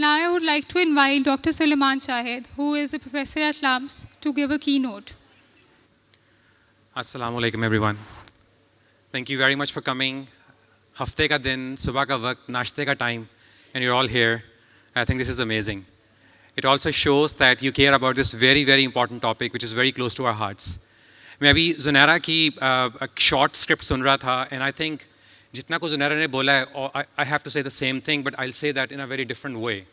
Now I would like to invite Dr. Suleiman Shahid, who is a professor at LAMS, to give a keynote. Assalamu alaikum everyone. Thank you very much for coming. Hafte ka din, subah ka waqt, nashte ka time, and you're all here. I think this is amazing. It also shows that you care about this very, very important topic, which is very close to our hearts. मैं अभी जुनैरा की एक short script सुन रहा था, and I think जितना को जुनैरा ने बोला है, I have to say the same thing, but I'll say that in a very different way.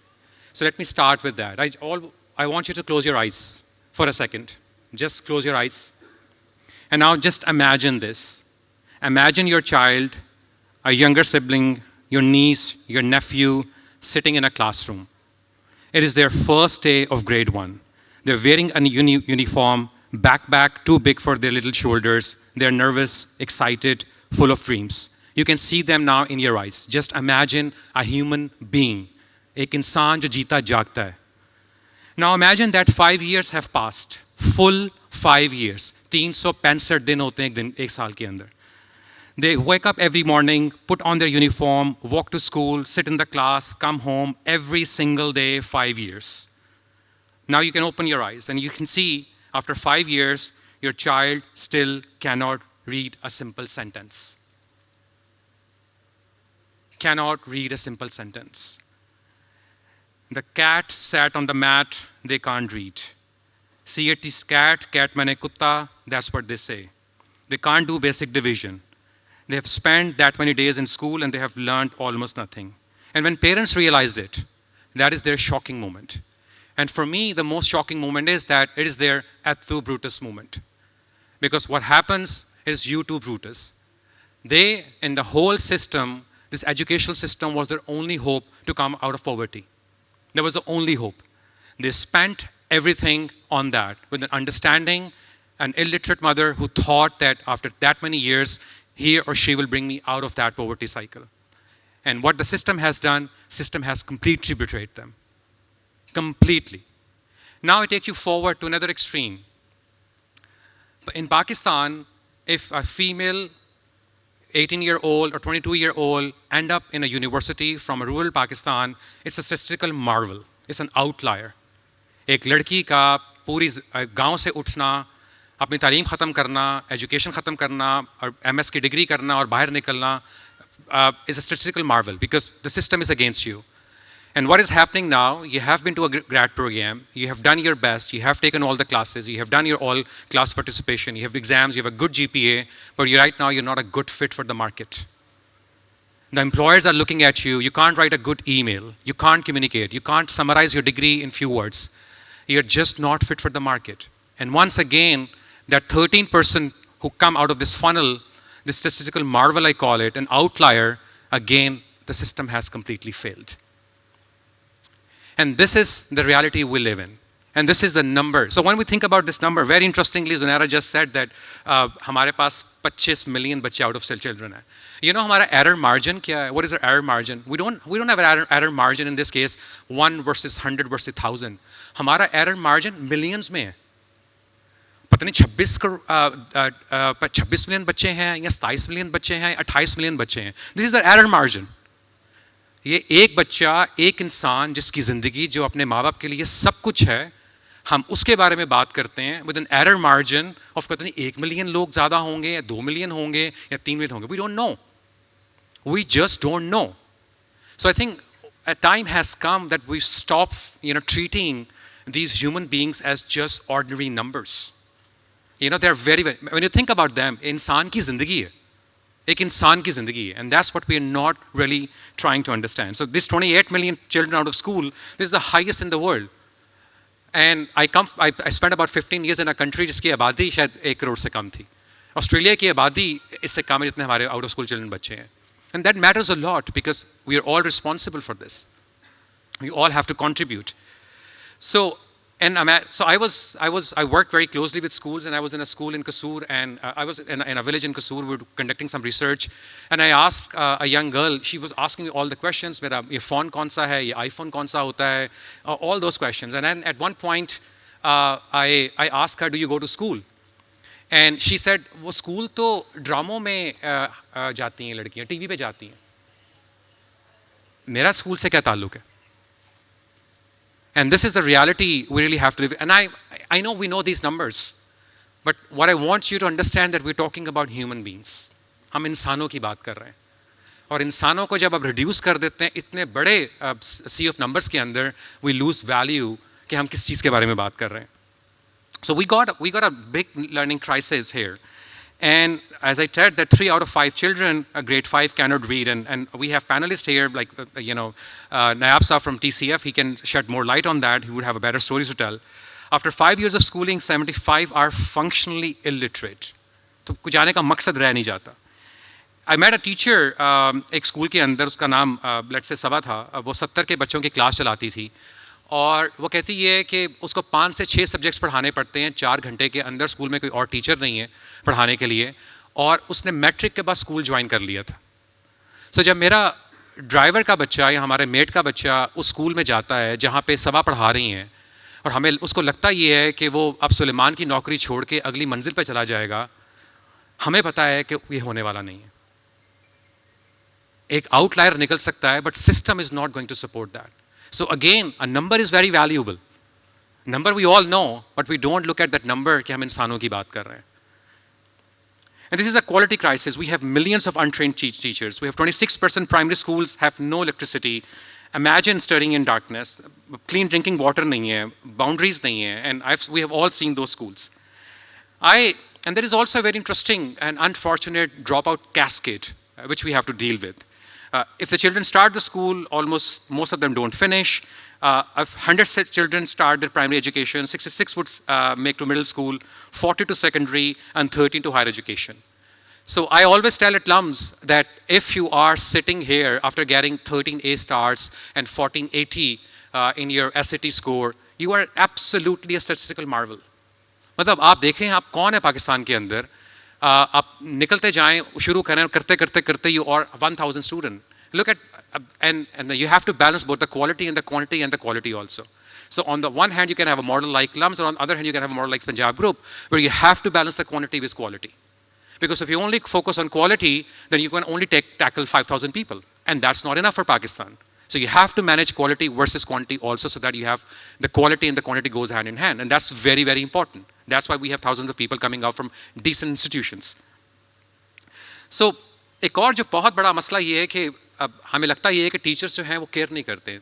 So let me start with that. I want you to close your eyes for a second. Just close your eyes. And now just imagine this. Imagine your child, a younger sibling, your niece, your nephew, sitting in a classroom. It is their first day of grade 1. They're wearing a uniform, backpack too big for their little shoulders. They're nervous, excited, full of dreams. You can see them now in your eyes. Just imagine a human being, एक इंसान जो जीता जागता है. Now imagine that 5 years have passed. Full 5 years. 365 दिन होते हैं एक साल के अंदर. They wake up every morning, put on their uniform, walk to school, sit in the class, come home every single day, 5 years. Now you can open your eyes and you can see after 5 years, your child still cannot read a simple sentence. Cannot read a simple sentence. The cat sat on the mat, they can't read. See it is cat, cat mane kutta, that's what they say. They can't do basic division. They have spent that many days in school and they have learned almost nothing. And when parents realize it, that is their shocking moment. And for me, the most shocking moment is that it is their et tu Brutus moment. Because what happens is you too Brutus. They, in the whole system, this educational system was their only hope to come out of poverty. That was the only hope. They spent everything on that with an understanding, an illiterate mother who thought that after that many years, he or she will bring me out of that poverty cycle. And what the system has done, system has completely betrayed them. Completely. Now I take you forward to another extreme. In Pakistan, if a female 18-year-old or 22-year-old end up in a university from a rural Pakistan, it's a statistical marvel. It's an outlier. एक लड़की का पूरी गांव से उठना, अपनी तालीम ख़त्म करना, एजुकेशन ख़त्म करना और MS की डिग्री करना और बाहर निकलना is a statistical marvel because the system is against you. And what is happening now, you have been to a grad program, you have done your best, you have taken all the classes, you have done your all class participation, you have exams, you have a good GPA, but right now you're not a good fit for the market. The employers are looking at you, you can't write a good email, you can't communicate, you can't summarize your degree in few words. You're just not fit for the market. And once again, that 13% who come out of this funnel, this statistical marvel I call it, an outlier, again, the system has completely failed. And this is the reality we live in. And this is the number. So when we think about this number, very interestingly, Zunaira just said that हमारे पास 25 million बच्चे out of cell children हैं. You know हमारा error margin क्या है? What is our error margin? We don't have an error margin in this case, 1 versus 100 versus 1000. हमारा error margin millions में है. पता नहीं 26 million बच्चे हैं या 27 million बच्चे हैं, 28 million बच्चे हैं. This is the error margin. ये एक बच्चा, एक इंसान जिसकी ज़िंदगी जो अपने माँ बाप के लिए सब कुछ है, हम उसके बारे में बात करते हैं with an error margin of पता नहीं 1 मिलियन लोग ज़्यादा होंगे या 2 मिलियन होंगे या 3 मिलियन होंगे. We don't know. We just don't know. So I think a time has come that we stop treating these human beings as just ordinary numbers. They are very, very, when you think about them, इंसान की ज़िंदगी है. एक इंसान की ज़िंदगी है. And that's what we are not really trying to understand. So this 28 million children out of school, this is the highest in the world. And I spent about 15 years in a country जिसकी आबादी शायद 1 करोड़ से कम थी. Australia की आबादी इससे कम है जितने हमारे out of school children बच्चे हैं. And that matters a lot because we are all responsible for this. We all have to contribute. So I worked very closely with schools, and I was in a school in Kasur, and I was in a village in Kasur. We were conducting some research, and I asked a young girl. She was asking me all the questions. मेरा ये phone कौन सा है, ये iPhone कौन सा होता है, all those questions. And then at one point, I asked her, "Do you go to school?" And she said, "वो school तो ड्रामों में जाती हैं लड़कियाँ, TV पे जाती हैं. मेरा school से क्या ताल्लुक है?" And this is the reality we really have to live. And I know we know these numbers, but what I want you to understand that we're talking about human beings. हम इंसानों की बात कर रहे हैं. और इंसानों को जब आप रिड्यूस कर देते हैं इतने बड़े sea of numbers के अंदर, we lose value कि हम किस चीज़ के बारे में बात कर रहे हैं. So we got a big learning crisis here. And as I said, that 3 out of 5 children, grade 5, cannot read. And we have panelists here, like, Nayab Saab from TCF, he can shed more light on that. He would have a better stories to tell. After 5 years of schooling, 75 are functionally illiterate. तो कुछ जाने का मकसद रह नहीं जाता. I met a teacher, एक school के अंदर, उसका नाम let's say सबा था, वो 70 के बच्चों की क्लास चलाती थी. और वो कहती ये है कि उसको 5 से 6 सब्जेक्ट्स पढ़ाने पड़ते हैं 4 घंटे के अंदर. स्कूल में कोई और टीचर नहीं है पढ़ाने के लिए, और उसने मैट्रिक के बाद स्कूल ज्वाइन कर लिया था. सो जब मेरा ड्राइवर का बच्चा या हमारे मेट का बच्चा उस स्कूल में जाता है जहाँ पे सबा पढ़ा रही हैं, और हमें उसको लगता ये है कि वो अब सुलेमान की नौकरी छोड़ के अगली मंजिल पर चला जाएगा, हमें पता है कि ये होने वाला नहीं है. एक आउटलायर निकल सकता है, but system is not going to support that. So again, a number is very valuable. Number we all know, but we don't look at that number कि हम इंसानों की बात कर रहे हैं. And this is a quality crisis. We have millions of untrained teachers. We have 26% primary schools have no electricity. Imagine studying in darkness. Clean drinking water नहीं है, boundaries नहीं है, and we have all seen those schools. And there is also a very interesting and unfortunate dropout cascade, which we have to deal with. If the children start the school, most of them don't finish. If 100 children start their primary education, 66 would make to middle school, 40 to secondary, and 13 to higher education. So I always tell alums that if you are sitting here after getting 13 A stars and 1480 in your SAT score, you are absolutely a statistical marvel. मतलब आप देखें आप कौन है पाकिस्तान के अंदर, आप निकलते जाएं, शुरू करें, करते you are 1,000 student. Look at, and you have to balance both the quality and the quantity and the quality also. So on the one hand, you can have a model like LUMS, or on the other hand, you can have a model like Punjab Group, where you have to balance the quantity with quality. Because if you only focus on quality, then you can only tackle 5,000 people. And that's not enough for Pakistan. So you have to manage quality versus quantity also, so that you have the quality and the quantity goes hand in hand. And that's very, very important. That's why we have thousands of people coming out from decent institutions. So एक और जो बहुत बड़ा मसला ये है कि हमें लगता ये है कि टीचर्स जो हैं वो केयर नहीं करते.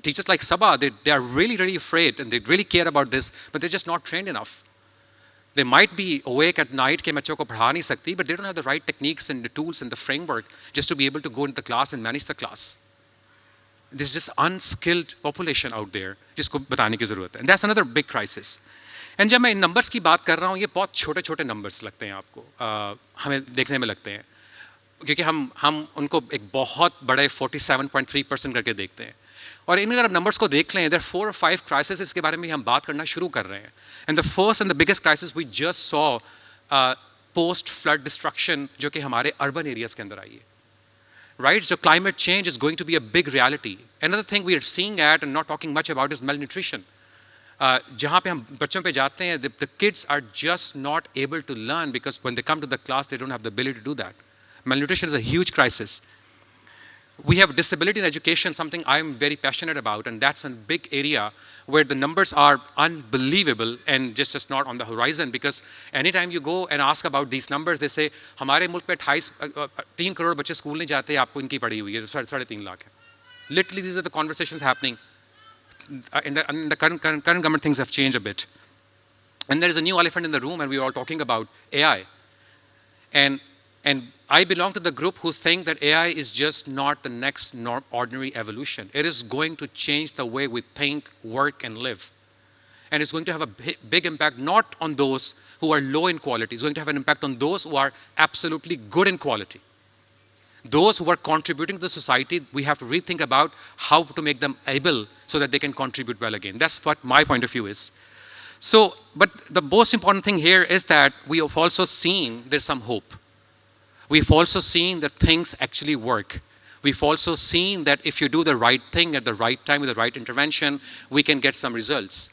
Teachers like Sabha, they are really, really afraid and they really care about this, but they're just not trained enough. They might be awake at night कि बच्चों को पढ़ा नहीं सकती, but they don't have the right techniques and the tools and the framework just to be able to go into the class and manage the class. There's just unskilled population out there जिसको बताने की ज़रूरत है. And that's another big crisis. And जब मैं इन numbers की बात कर रहा हूँ, ये बहुत छोटे छोटे नंबर्स लगते हैं आपको, हमें देखने में लगते हैं, क्योंकि हम उनको एक बहुत बड़े 47.3% करके देखते हैं. और इन अगर आप नंबर्स को देख लें, there are 4 or 5 crises इसके बारे में हम बात करना शुरू कर रहे हैं. And the first and the biggest crisis we just saw post flood destruction, जो कि हमारे urban areas के अंदर आई है. Right? So climate change is going to be a big reality. Another thing we are seeing at and not talking much about is malnutrition. जहाँ पे हम बच्चों पे जाते हैं, the kids are just not able to learn because when they come to the class, they don't have the ability to do that. Malnutrition is a huge crisis. We have disability in education, something I'm very passionate about, and that's a big area where the numbers are unbelievable and just not on the horizon, because anytime you go and ask about these numbers, they say, हमारे मुल्क पे 3 करोड़ बच्चे school नहीं जाते, आपको इनकी पढ़ी हुई है, 3.5 लाख है. Literally, these are the conversations happening. In the current government, things have changed a bit. And there is a new elephant in the room, and we are all talking about AI. And I belong to the group who think that AI is just not the next ordinary evolution. It is going to change the way we think, work, and live. And it's going to have a big impact not on those who are low in quality. It's going to have an impact on those who are absolutely good in quality. Those who are contributing to the society, we have to rethink about how to make them able so that they can contribute well again. That's what my point of view is. So, but the most important thing here is that we have also seen there's some hope. We've also seen that things actually work. We've also seen that if you do the right thing at the right time with the right intervention, we can get some results.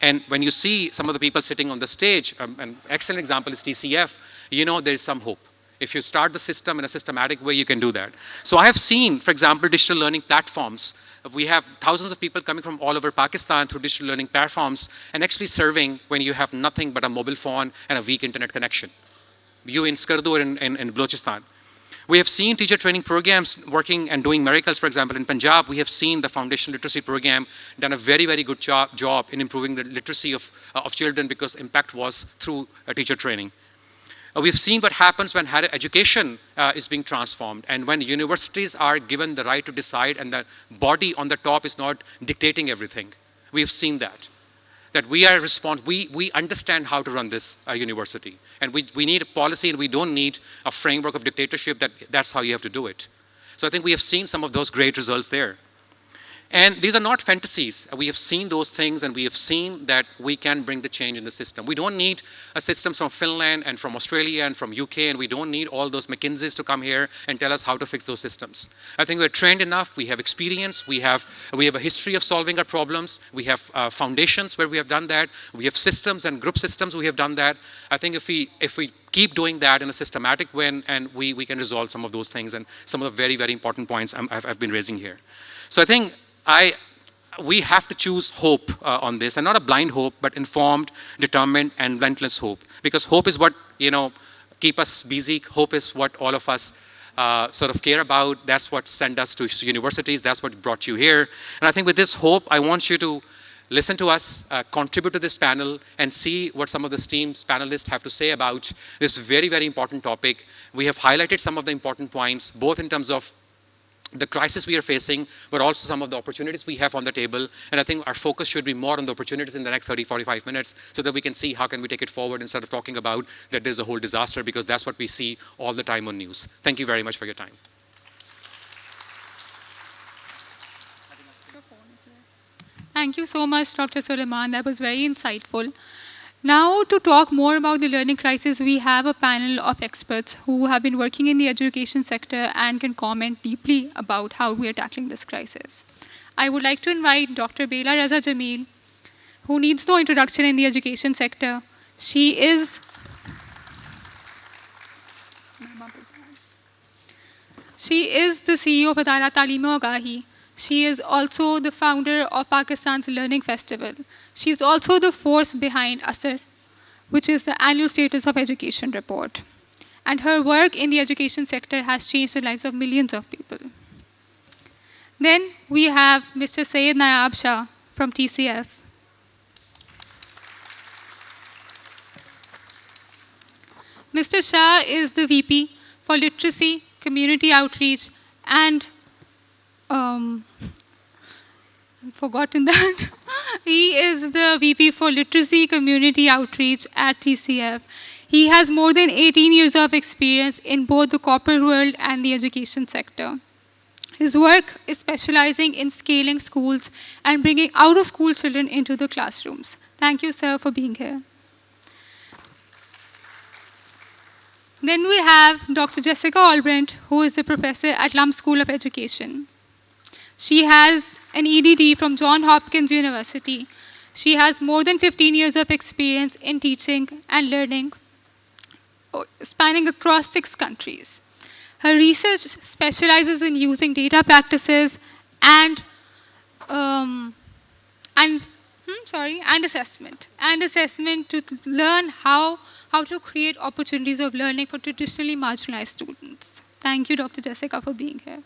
And when you see some of the people sitting on the stage, an excellent example is TCF, you know there is some hope. If you start the system in a systematic way, you can do that. So I have seen, for example, digital learning platforms we have thousands of people coming from all over Pakistan through digital learning platforms and actually serving when you have nothing but a mobile phone and a weak internet connection. You in Skardu or in Balochistan. We have seen teacher training programs working and doing miracles. For example, in Punjab, we have seen the foundational literacy program done a very, very good job in improving the literacy of children because impact was through teacher training. We've seen what happens when higher education is being transformed and when universities are given the right to decide and the body on the top is not dictating everything. We've seen that we are we understand how to run this university. And we need a policy and we don't need a framework of dictatorship that's how you have to do it. So I think we have seen some of those great results there. And these are not fantasies. We have seen those things and we have seen that we can bring the change in the system. We don't need a system from Finland and from Australia and from UK, and we don't need all those McKinseys to come here and tell us how to fix those systems. I think we're trained enough, we have experience, we have a history of solving our problems, we have foundations where we have done that, we have systems and group systems we have done that. I think if we keep doing that in a systematic way, and we can resolve some of those things and some of the very, very important points I've been raising here. So I think we have to choose hope on this, and not a blind hope, but informed, determined, and relentless hope. Because hope is what, keep us busy. Hope is what all of us sort of care about. That's what sent us to universities. That's what brought you here. And I think with this hope, I want you to listen to us, contribute to this panel, and see what some of the esteemed panelists have to say about this very, very important topic. We have highlighted some of the important points, both in terms of the crisis we are facing, but also some of the opportunities we have on the table. And I think our focus should be more on the opportunities in the next 30, 45 minutes so that we can see how can we take it forward instead of talking about that there's a whole disaster, because that's what we see all the time on news. Thank you very much for your time. Thank you so much, Dr. Suleiman. That was very insightful. Now, to talk more about the learning crisis, we have a panel of experts who have been working in the education sector and can comment deeply about how we are tackling this crisis. I would like to invite Dr. Bela Raza Jamil, who needs no introduction in the education sector. She is the CEO of Adara Talim-e-Agahi. She is also the founder of Pakistan's Learning Festival. She's also the force behind ASER, which is the Annual Status of Education report. And her work in the education sector has changed the lives of millions of people. Then we have Mr. Syed Nayab Shah from TCF. Mr. Shah is the VP for Literacy, Community Outreach, and I've forgotten that. He is the VP for Literacy, Community Outreach at TCF. He has more than 18 years of experience in both the corporate world and the education sector. His work is specializing in scaling schools and bringing out-of-school children into the classrooms. Thank you, sir, for being here. Then we have Dr. Jessica Albrecht, who is a professor at Lum School of Education. She has an EDD from Johns Hopkins University. She has more than 15 years of experience in teaching and learning, spanning across 6 countries. Her research specializes in using data practices and assessment to learn how to create opportunities of learning for traditionally marginalized students. Thank you, Dr. Jessica, for being here.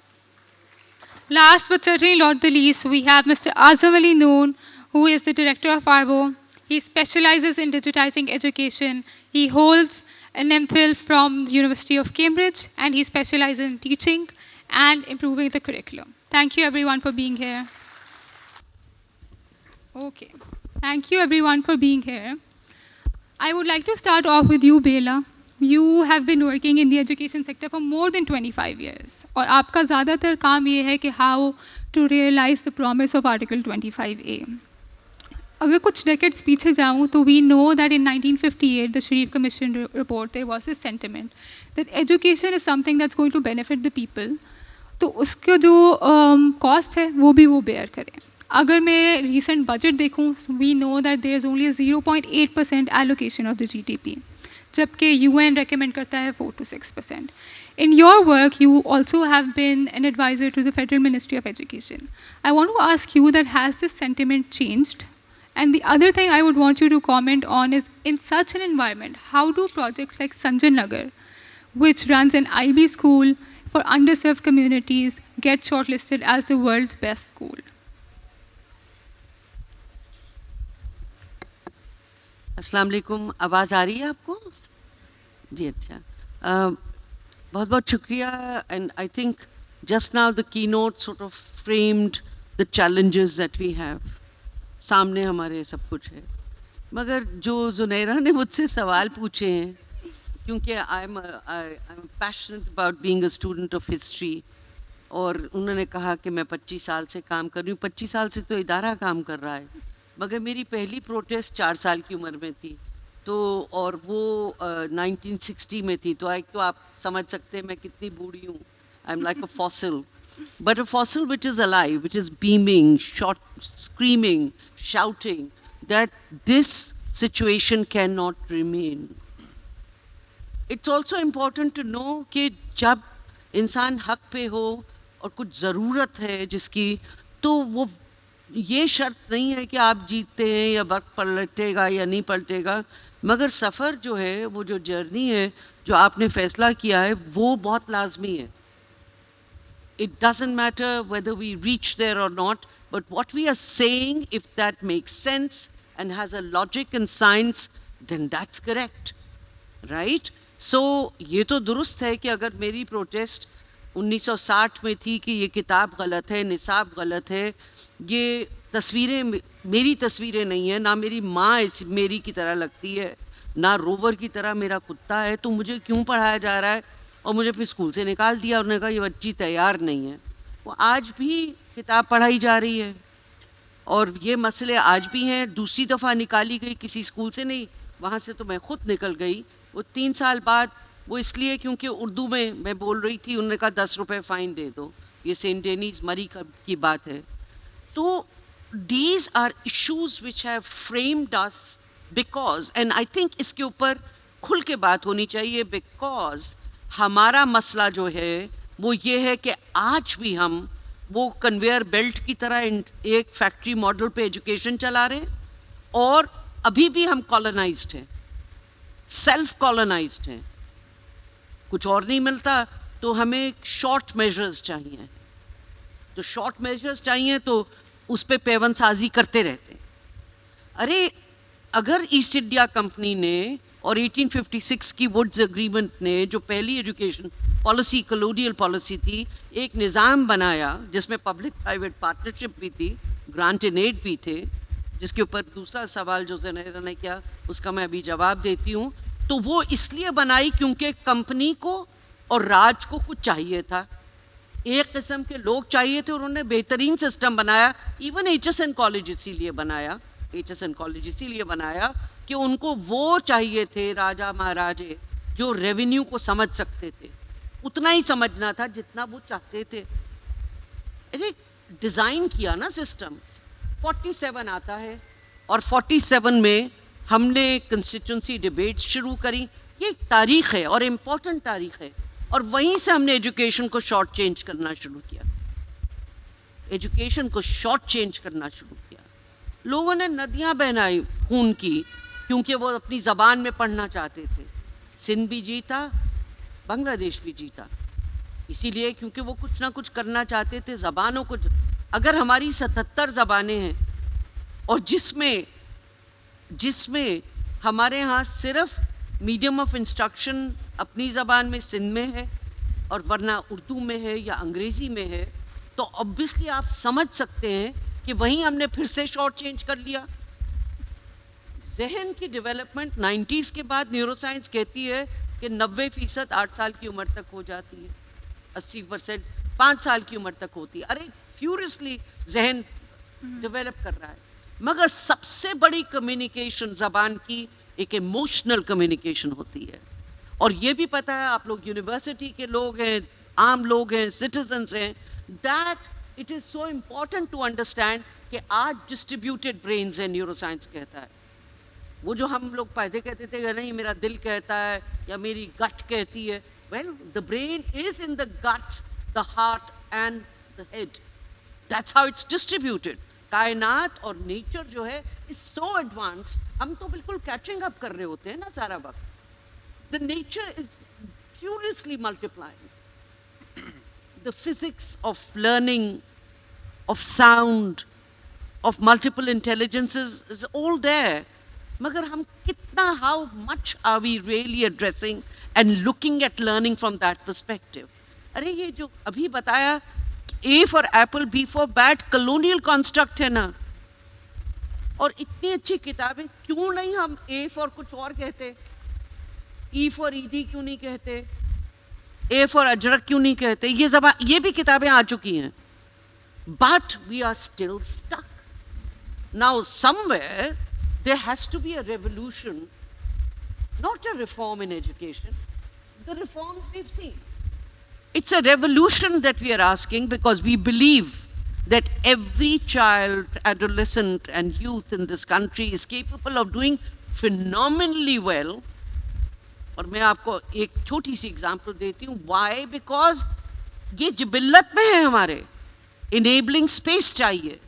Last but certainly not the least, we have Mr. Azam Ali Noon, who is the director of ARBO. He specializes in digitizing education. He holds an MPhil from the University of Cambridge, and he specializes in teaching and improving the curriculum. Thank you, everyone, for being here. Okay. Thank you, everyone, for being here. I would like to start off with you, Bela. You have been working in the education sector for more than 25 years. और आपका ज़्यादातर काम ये है कि how to realize the promise of Article 25A. अगर कुछ decades पीछे जाऊँ तो we know that in 1958, the Sharif Commission report, there was this sentiment that education is something that's going to benefit the people. तो उसका जो cost है वो भी वो bear करें. अगर मैं recent budget देखूँ, we know that there is only a 0.8% allocation of the GDP. जबकि UN recommend करता है 4 to 6%. In your work, you also have been an advisor to the Federal Ministry of Education. I want to ask you that has this sentiment changed? And the other thing I would want you to comment on is, in such an environment, how do projects like Sanjay Nagar, which runs an IB school for underserved communities, get shortlisted as the world's best school? अस्सलाम वालेकुम, आवाज़ आ रही है आपको? जी अच्छा, बहुत बहुत शुक्रिया. And I think just now the keynote sort of framed the challenges that we have. सामने हमारे सब कुछ है, मगर जो जुनैरा ने मुझसे सवाल पूछे हैं, क्योंकि I am passionate about being a student of history, और उन्होंने कहा कि मैं 25 साल से काम कर रही हूँ. 25 साल से तो इदारा काम कर रहा है, मगर मेरी पहली प्रोटेस्ट 4 साल की उम्र में थी, तो और वो 1960 में थी. तो एक तो आप समझ सकते हैं मैं कितनी बूढ़ी हूँ. I am like a fossil, but a fossil which is alive, which is beaming, screaming, shouting that this situation cannot remain. It's also important to know कि जब इंसान हक पे हो और कुछ ज़रूरत है जिसकी, तो वो ये शर्त नहीं है कि आप जीतते हैं या वक्त पलटेगा या नहीं पलटेगा, मगर सफ़र जो है, वो जो जर्नी है जो आपने फ़ैसला किया है, वो बहुत लाजमी है. It doesn't matter whether we reach there or not, but what we are saying, if that makes sense and has a logic and science, then that's correct, right? So ये तो दुरुस्त है कि अगर मेरी प्रोटेस्ट 1960 में थी कि ये किताब गलत है, निसाब गलत है, ये तस्वीरें मेरी तस्वीरें नहीं है, ना मेरी माँ मेरी की तरह लगती है, ना रोवर की तरह मेरा कुत्ता है, तो मुझे क्यों पढ़ाया जा रहा है? और मुझे फिर स्कूल से निकाल दिया. उन्होंने कहा ये बच्ची तैयार नहीं है. वो आज भी किताब पढ़ाई जा रही है और ये मसले आज भी हैं. दूसरी दफ़ा निकाली गई किसी स्कूल से नहीं, वहाँ से तो मैं ख़ुद निकल गई. वो 3 साल बाद, वो इसलिए क्योंकि उर्दू में मैं बोल रही थी, उन्होंने कहा 10 रुपये फ़ाइन दे दो. ये सेंट डेनीज मरी की बात है. तो these are issues which have framed us because, and I think इसके ऊपर खुल के बात होनी चाहिए, because हमारा मसला जो है वो ये है कि आज भी हम वो कन्वेयर बेल्ट की तरह एक फैक्ट्री मॉडल पे एजुकेशन चला रहे हैं, और अभी भी हम कॉलोनाइज्ड हैं, सेल्फ कॉलोनाइज्ड हैं. कुछ और नहीं मिलता तो हमें शॉर्ट मेजर्स चाहिए. तो शॉर्ट मेजर्स चाहिए तो उस पर पेवन साजी करते रहते. अरे अगर ईस्ट इंडिया कंपनी ने और 1856 की वुड्स एग्रीमेंट ने, जो पहली एजुकेशन पॉलिसी कॉलोनियल पॉलिसी थी, एक निज़ाम बनाया जिसमें पब्लिक प्राइवेट पार्टनरशिप भी थी, ग्रांट एंड एड भी थे, जिसके ऊपर दूसरा सवाल जो ज़ुनैरा ने किया उसका मैं अभी जवाब देती हूँ. तो वो इसलिए बनाई क्योंकि कंपनी को और राज को कुछ चाहिए था, एक किस्म के लोग चाहिए थे, उन्होंने बेहतरीन सिस्टम बनाया. इवन HSN कॉलेज इसीलिए बनाया, HSN कॉलेज इसीलिए बनाया कि उनको वो चाहिए थे राजा महाराजे जो रेवेन्यू को समझ सकते थे. उतना ही समझना था जितना वो चाहते थे. अरे डिज़ाइन किया ना सिस्टम. 47 आता है और 47 में हमने कंस्टिट्यूंसी डिबेट शुरू करी. ये एक तारीख़ है और इम्पोर्टेंट तारीख़ है, और वहीं से हमने एजुकेशन को शॉर्ट चेंज करना शुरू किया. एजुकेशन को शॉर्ट चेंज करना शुरू किया. लोगों ने नदियाँ बहनाई खून की, क्योंकि वो अपनी ज़बान में पढ़ना चाहते थे. सिंध भी जीता, बांग्लादेश भी जीता, इसीलिए क्योंकि वो कुछ ना कुछ करना चाहते थे. ज़बानों को, अगर हमारी 77 ज़बानें हैं और जिसमें हमारे यहाँ सिर्फ मीडियम ऑफ इंस्ट्रक्शन अपनी ज़बान में सिंध में है और वरना उर्दू में है या अंग्रेज़ी में है, तो ऑब्वियसली आप समझ सकते हैं कि वहीं हमने फिर से शॉर्ट चेंज कर लिया. जहन की डेवलपमेंट 90s के बाद न्यूरोसाइंस कहती है कि 90% 8 साल की उम्र तक हो जाती है, 80% 5 साल की उम्र तक होती है. अरे फ्यूरियसली जहन डेवलप कर रहा है. मगर सबसे बड़ी कम्युनिकेशन ज़बान की एक इमोशनल कम्युनिकेशन होती है. और ये भी पता है, आप लोग यूनिवर्सिटी के लोग हैं, आम लोग हैं, सिटीजन्स हैं, that it is so important to understand कि आज डिस्ट्रीब्यूटेड ब्रेन्स है, न्यूरोसाइंस कहता है. वो जो हम लोग पहले कहते थे कि नहीं मेरा दिल कहता है या मेरी गट कहती है, well the brain is in the gut, the heart and the head, that's how it's distributed. कायनात और नेचर जो है इज सो एडवांस, हम तो बिल्कुल कैचिंग अप कर रहे होते हैं ना सारा वक्त. The nature is furiously multiplying. The physics of learning, of sound, of multiple intelligences is all there. Magar hum kitna, how much are we really addressing and looking at learning from that perspective? अरे ये जो अभी बताया A for apple, B for bat, colonial construct है ना. और इतनी अच्छी किताबें क्यों नहीं हम A for कुछ और कहते, E for ईदी क्यों नहीं कहते, A for अजरक क्यों नहीं कहते. ये भी किताबें आ चुकी हैं. But we are still stuck. Now somewhere there has to be a revolution, not a reform in education. The reforms we've seen. It's a revolution that we are asking because we believe that every child, adolescent and youth in this country is capable of doing phenomenally well. और मैं आपको एक छोटी सी example देती हूँ. Y? Because ये जिबिल्लत में है हमारे. इनेबलिंग स्पेस चाहिए.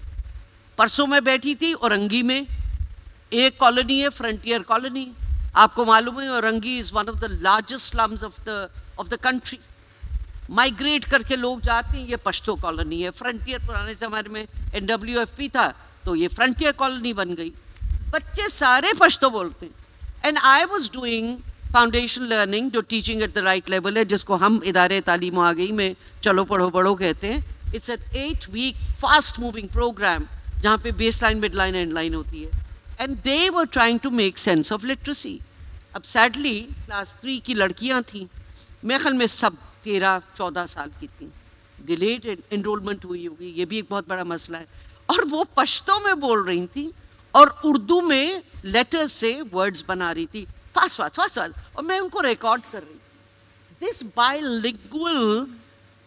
परसों मैं बैठी थी औरंगी में, एक कॉलोनी है फ्रंटियर कॉलोनी. आपको मालूम है Orangi is one of the largest slums of the country. Migrate करके लोग जाते हैं. ये पश्तो कॉलोनी है. फ्रंटियर पुराने ज़माने में NWFP था तो ये फ्रंटियर कॉलोनी बन गई. बच्चे सारे पश्तो बोलते हैं. And I was doing foundation learning जो teaching at the right level है, जिसको हम इदारे तालीम आगई में चलो पढ़ो बड़ो कहते हैं. It's an 8-week fast moving program जहाँ पे base line, mid line, end line होती है. And they were trying to make sense of literacy. अब सैडली क्लास 3 की लड़कियाँ थीं, मेरे ख्याल में सब 13-14 साल की थीं. डिलेड एनरोलमेंट हुई होगी, ये भी एक बहुत बड़ा मसला है. और वो पश्तो में बोल रही थी और उर्दू में लेटर्स से वर्ड्स बना रही थी. फास्ट और मैं उनको रिकॉर्ड कर रही थी. This bilingual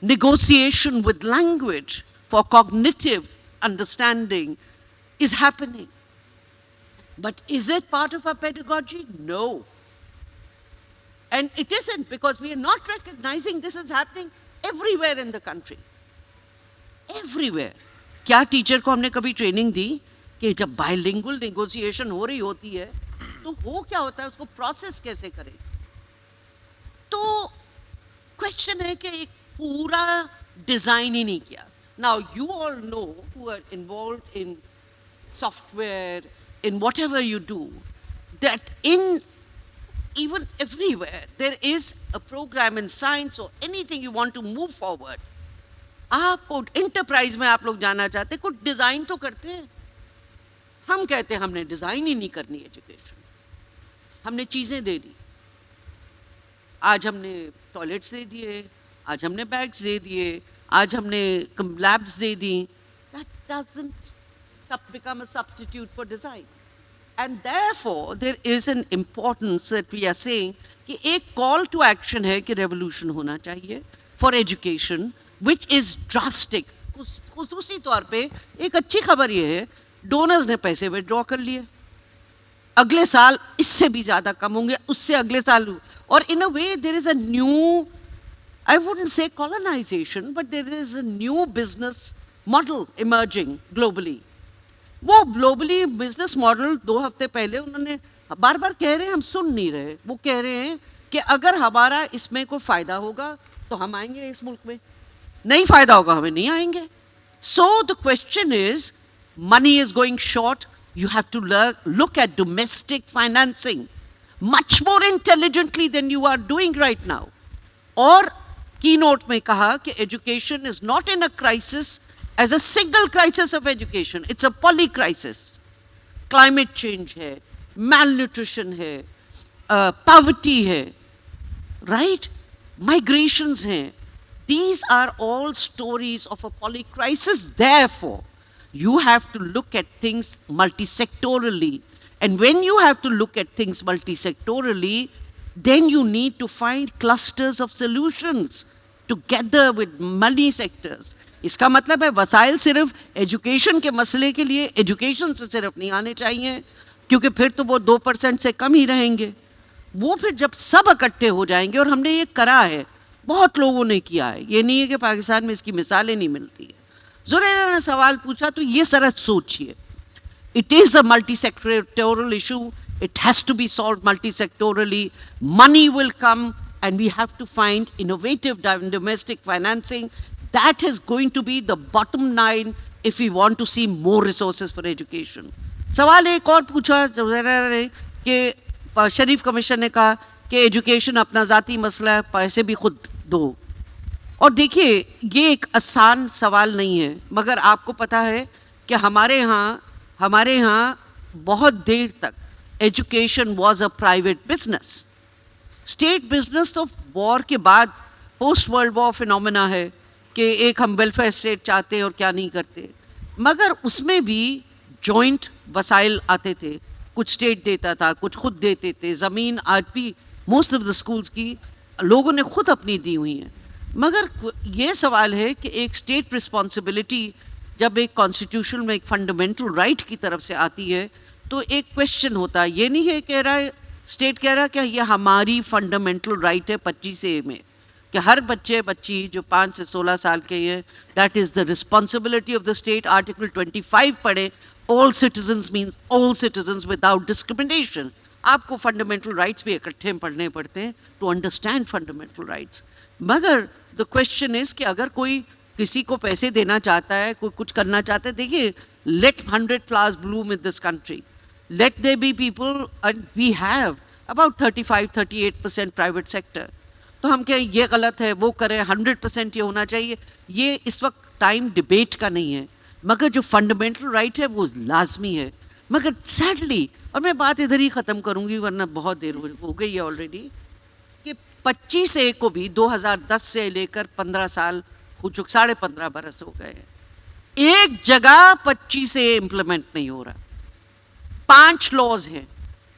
negotiation with language for cognitive understanding is happening. But is it part of our pedagogy? No. And it isn't, because we are not recognizing this is happening everywhere in the country. Everywhere. क्या teacher को हमने कभी training दी कि जब bilingual negotiation हो रही होती है तो वो क्या होता है, उसको प्रोसेस कैसे करें. तो क्वेश्चन है कि एक पूरा डिजाइन ही नहीं किया. Now you all know who are involved in software, in whatever you do, that in even everywhere there is a program in science or anything you want to move forward. आपको enterprise में आप लोग जाना चाहते हैं, कुछ design तो करते हैं. हम कहते हैं हमने डिजाइन ही नहीं करनी एजुकेशन. हमने चीजें दे दी. आज हमने टॉयलेट्स दे दिए, आज हमने बैग्स दे दिए, आज हमने labs they the. That doesn't become a substitute for design. And therefore there is an importance that we are saying कि एक call to action है कि revolution होना चाहिए for education, which is drastic. खुसूसी तौर पे एक अच्छी खबर ये है, डोनर्स ने पैसे विड्रॉ कर लिए. अगले साल इससे भी ज़्यादा कम होंगे, उससे अगले साल. और in a way there is a new, I wouldn't say colonization, but there is a new business model emerging globally. वो ग्लोबली बिजनेस मॉडल 2 हफ्ते पहले उन्होंने बार बार कह रहे हैं, हम सुन नहीं रहे. वो कह रहे हैं कि अगर हमारा इसमें कोई फ़ायदा होगा तो हम आएंगे इस मुल्क में, नहीं फ़ायदा होगा हमें नहीं आएंगे. So the question is, money is going short. You have to look at domestic financing much more intelligently than you are doing right now. और की नोट में कहा कि education is not in a crisis as a single crisis of education. It's a poly-crisis. Climate change है, malnutrition है, poverty है, right? Migrations हैं. These are all stories of a poly-crisis. Therefore, you have to look at things multi-sectorally. And when you have to look at things multi-sectorally, then you need to find clusters of solutions together with many sectors. इसका मतलब है वसाइल सिर्फ education के मसले के लिए education से सिर्फ नहीं आने चाहिए. क्योंकि फिर तो वो 2% से कम ही रहेंगे। वो फिर जब सब इकट्ठे हो जाएंगे, और हमने ये करा है, बहुत लोगों ने किया है, ये नहीं है कि पाकिस्तान में इसकी मिसालें नहीं मिलती है। ज़ुरैना ने सवाल पूछा तो ये जरा सोचिए, it is a multi-sectoral issue, it has to be solved multi-sectorally, money will come and we have to find innovative domestic financing. That is going to be the bottom line if we want to see more resources for education. सवाल एक और पूछा ज़ुरैना ने कि शरीफ commission ने कहा कि education अपना ज़ाती मसला है, पैसे भी खुद दो। और देखिए ये एक आसान सवाल नहीं है, मगर आपको पता है कि हमारे यहाँ बहुत देर तक education was a private business. Estate business तो वॉर के बाद पोस्ट वर्ल्ड वॉर फिनोमेना है कि एक हम वेलफेयर स्टेट चाहते हैं और क्या नहीं करते, मगर उसमें भी जॉइंट वसाइल आते थे, कुछ स्टेट देता था, कुछ खुद देते थे। ज़मीन आज भी मोस्ट ऑफ द स्कूल्स की लोगों ने खुद अपनी दी हुई हैं। मगर ये सवाल है कि एक स्टेट रिस्पॉन्सिबिलिटी जब एक कॉन्स्टिट्यूशन में एक फंडामेंटल राइट की तरफ से आती है तो एक क्वेश्चन होता है, ये नहीं है कह रहा है स्टेट कह रहा है कि ये हमारी फंडामेंटल राइट है 25A में कि हर बच्चे बच्ची जो 5 से 16 साल के हैं, that is the responsibility of the state. Article 25 पढ़े, all citizens means all citizens without discrimination. आपको फंडामेंटल राइट्स भी इकट्ठे पढ़ने पड़ते हैं टू अंडरस्टैंड फंडामेंटल राइट्स। मगर द क्वेश्चन इज़ कि अगर कोई किसी को पैसे देना चाहता है, कोई कुछ करना चाहता है, देखिए late 100 flowers bloom in this country, let there be people, and we have about 35-38% private sector. तो हम कहें ये गलत है, वो करें, 100% ये होना चाहिए, ये इस वक्त टाइम डिबेट का नहीं है, मगर जो फंडामेंटल राइट है वो लाजमी है। मगर सैडली, और मैं बात इधर ही ख़त्म करूँगी वरना बहुत देर हो गई है ऑलरेडी, कि 25A को भी 2010 से लेकर 15 साल हो चुके, 15.5 बरस हो गए हैं, एक जगह 25A इम्प्लीमेंट नहीं हो रहा। 5 लॉज हैं,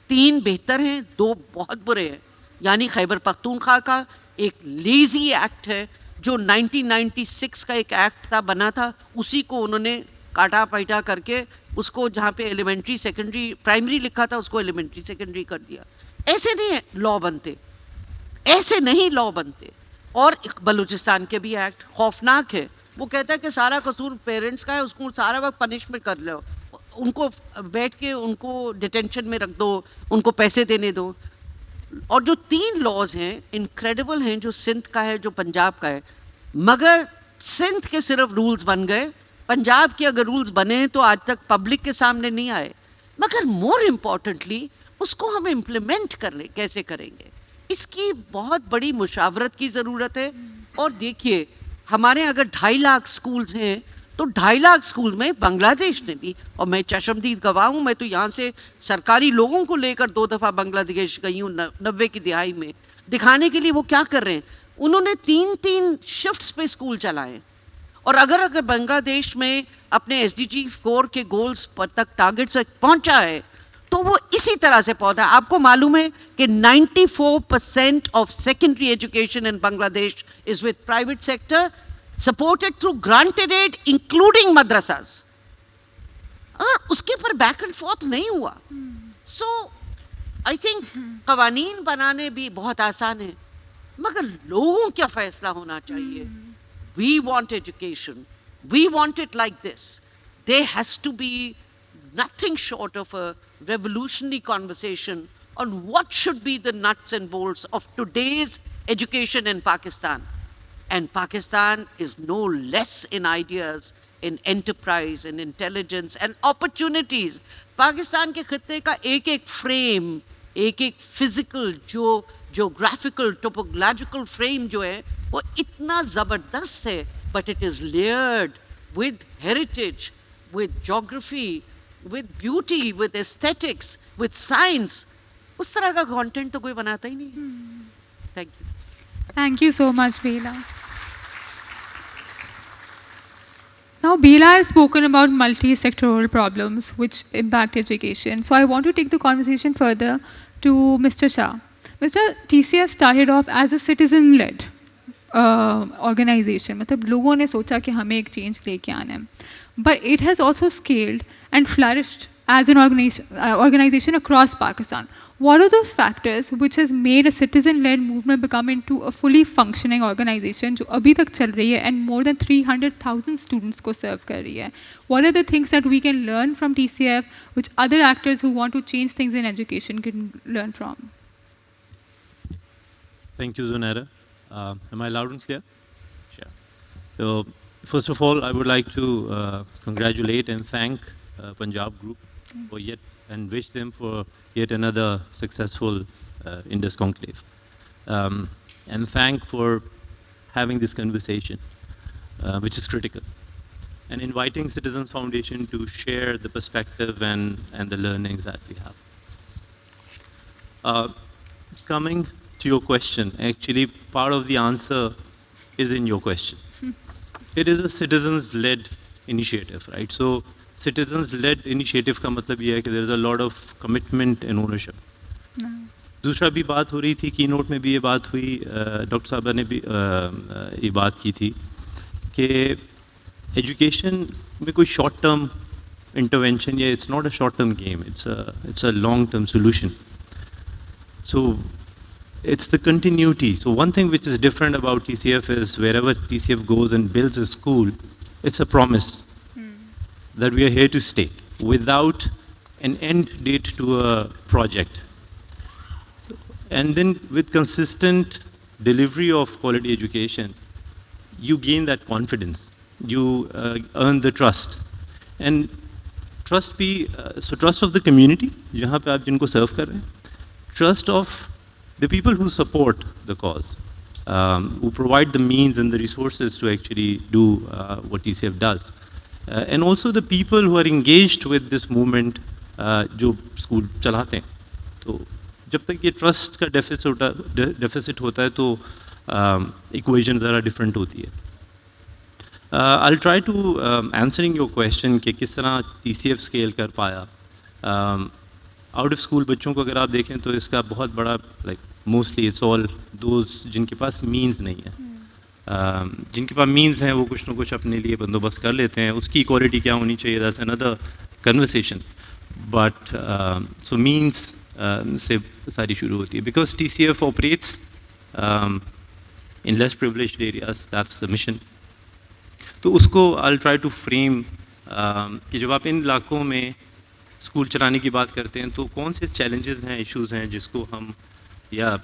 3 बेहतर हैं, 2 बहुत बुरे हैं। यानी खैबर पख्तूनख्वा का एक लेजी एक्ट है जो 1996 का एक एक्ट था, बना था, उसी को उन्होंने काटा पैटा करके उसको जहाँ पे एलिमेंट्री सेकेंडरी प्राइमरी लिखा था उसको एलिमेंट्री सेकेंडरी कर दिया। ऐसे नहीं लॉ बनते, ऐसे नहीं लॉ बनते। और बलूचिस्तान के भी एक्ट खौफनाक है, वो कहता है कि सारा कसूर पेरेंट्स का है, उसको सारा वक्त पनिशमेंट कर लो, उनको बैठ के उनको डिटेंशन में रख दो, उनको पैसे देने दो। और जो 3 लॉज हैं इनक्रेडिबल हैं, जो सिंध का है, जो पंजाब का है, मगर सिंध के सिर्फ रूल्स बन गए, पंजाब के अगर रूल्स बने तो आज तक पब्लिक के सामने नहीं आए। मगर मोर इम्पॉर्टेंटली उसको हम इम्प्लीमेंट कैसे करेंगे, इसकी बहुत बड़ी मुशावरत की ज़रूरत है। और देखिए हमारे अगर 2.5 लाख स्कूल्स हैं तो 2.5 लाख स्कूल में बांग्लादेश ने भी, और मैं चशमदीद गवाह हूँ, मैं तो यहाँ से सरकारी लोगों को लेकर 2 दफ़ा बांग्लादेश गई हूँ 90 की दिहाई में, दिखाने के लिए वो क्या कर रहे हैं। उन्होंने 3-3 शिफ्ट्स पे स्कूल चलाए। और अगर बांग्लादेश में अपने SDG 4 के गोल्स पर तक टारगेट से पहुँचा है तो वो इसी तरह से पहुँचा। आपको मालूम है कि 94% of secondary education in Bangladesh is with private sector, supported through granted aid including madrasas, और उसके पर बैक एंड फोर्थ नहीं हुआ। सो आई थिंक कवानीन बनाने भी बहुत आसान है, मगर लोगों क्या फैसला होना चाहिए। We want education, we want it like this, there has to be nothing short of a revolutionary conversation on what should be the nuts and bolts of today's education in Pakistan. And Pakistan is no less in ideas, in enterprise, in intelligence and opportunities. Pakistan के खित्ते का एक frame, एक physical जो geographical, topological frame जो है वो इतना ज़बरदस्त है, but it is layered with heritage, with geography, with beauty, with aesthetics, with science. उस तरह का content तो कोई बनाता ही नहीं। Thank you. Thank you so much, Bela. Now, Bela has spoken about multi-sectoral problems which impact education. So I want to take the conversation further to Mr. Shah. Mr. TCF started off as a citizen-led organization. मतलब लोगों ने सोचा कि हमें एक change लेके आना है. But it has also scaled and flourished as an organization across Pakistan. What are those factors which has made a citizen-led movement become into a fully functioning organization जो अभी तक चल रही है and more than 300,000 students को serve कर रही है? What are the things that we can learn from TCF which other actors who want to change things in education can learn from? Thank you, Zunaira. Am I loud and clear? Sure. So, first of all, I would like to congratulate and thank Punjab Group for and wish them for yet another successful Indus Conclave. And thank for having this conversation, which is critical, and inviting Citizens Foundation to share the perspective and the learnings that we have. Coming to your question, actually part of the answer is in your question. It is a citizens-led initiative, right? So citizens-led initiative का मतलब ये है कि there is a lot of commitment and ownership. दूसरा भी बात हो रही थी, कीनोट में भी ये बात हुई, डॉक्टर साहब ने भी ये बात की थी कि एजुकेशन में कोई शॉर्ट टर्म इंटरवेंशन या it's not a short term game, it's a long term solution. So it's the continuity. So one thing which is different about TCF is wherever TCF goes and builds a school, it's a promise that we are here to stay without an end date to a project. And then with consistent delivery of quality education, you gain that confidence. You earn the trust. And trust so trust of the community, जहाँ पे आप जिनको serve कर रहे हैं, trust of the people who support the cause, who provide the means and the resources to actually do what TCF does. And also the people who are engaged with this movement, जो school चलाते हैं. तो जब तक ये trust का deficit होता है तो equation ज़रा different होती है. I'll try to answering your question कि किस तरह TCF scale कर पाया. Out of school बच्चों को अगर आप देखें तो इसका बहुत बड़ा like mostly it's all those जिनके पास means नहीं है. जिनके पास means हैं वो कुछ ना कुछ अपने लिए बंदोबस्त कर लेते हैं. उसकी quality क्या होनी चाहिए, that's another conversation. But so means से सारी शुरू होती है because TCF operates in less privileged areas. That's the mission. तो उसको I'll try to frame कि जब आप इन इलाकों में स्कूल चलाने की बात करते हैं तो कौन से challenges हैं, issues हैं जिसको हम या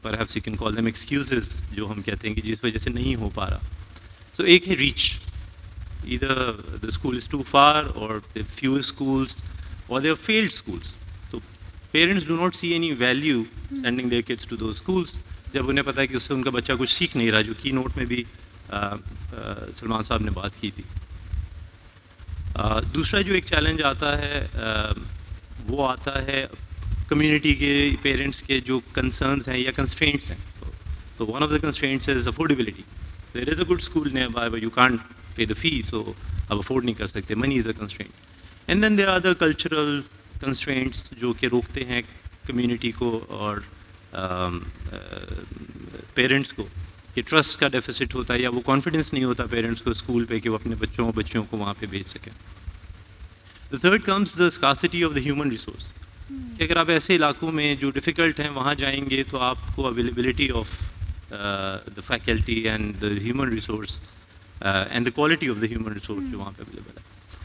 perhaps you can call them excuses जो हम कहते हैं कि जिस वजह से नहीं हो पा रहा. So एक है reach. Either the school is too far or there are fewer schools or there are failed schools. So parents do not see any value sending their kids to those schools जब उन्हें पता है कि उससे उनका बच्चा कुछ सीख नहीं रहा, जो की नोट में भी सलमान साहब ने बात की थी. दूसरा जो एक चैलेंज आता है वो आता है कम्युनिटी के पेरेंट्स के जो कंसर्न्स हैं या कंस्ट्रेंट्स हैं. तो one of the constraints is affordability. There is a good school nearby but you can't pay the fee, so आप अफोर्ड नहीं कर सकते. Money is a constraint. And then there are the cultural constraints जो कि रोकते हैं community को और पेरेंट्स को कि ट्रस्ट का डेफिसिट होता है या वो कॉन्फिडेंस नहीं होता पेरेंट्स को स्कूल पे कि वो अपने बच्चों को वहाँ पे भेज सकें. The third comes the scarcity of the human resource. कि अगर आप ऐसे इलाकों में जो डिफ़िकल्ट हैं वहाँ जाएंगे तो आपको availability of the faculty and the human resource and the quality of the human resource जो वहाँ पे अवेलेबल है.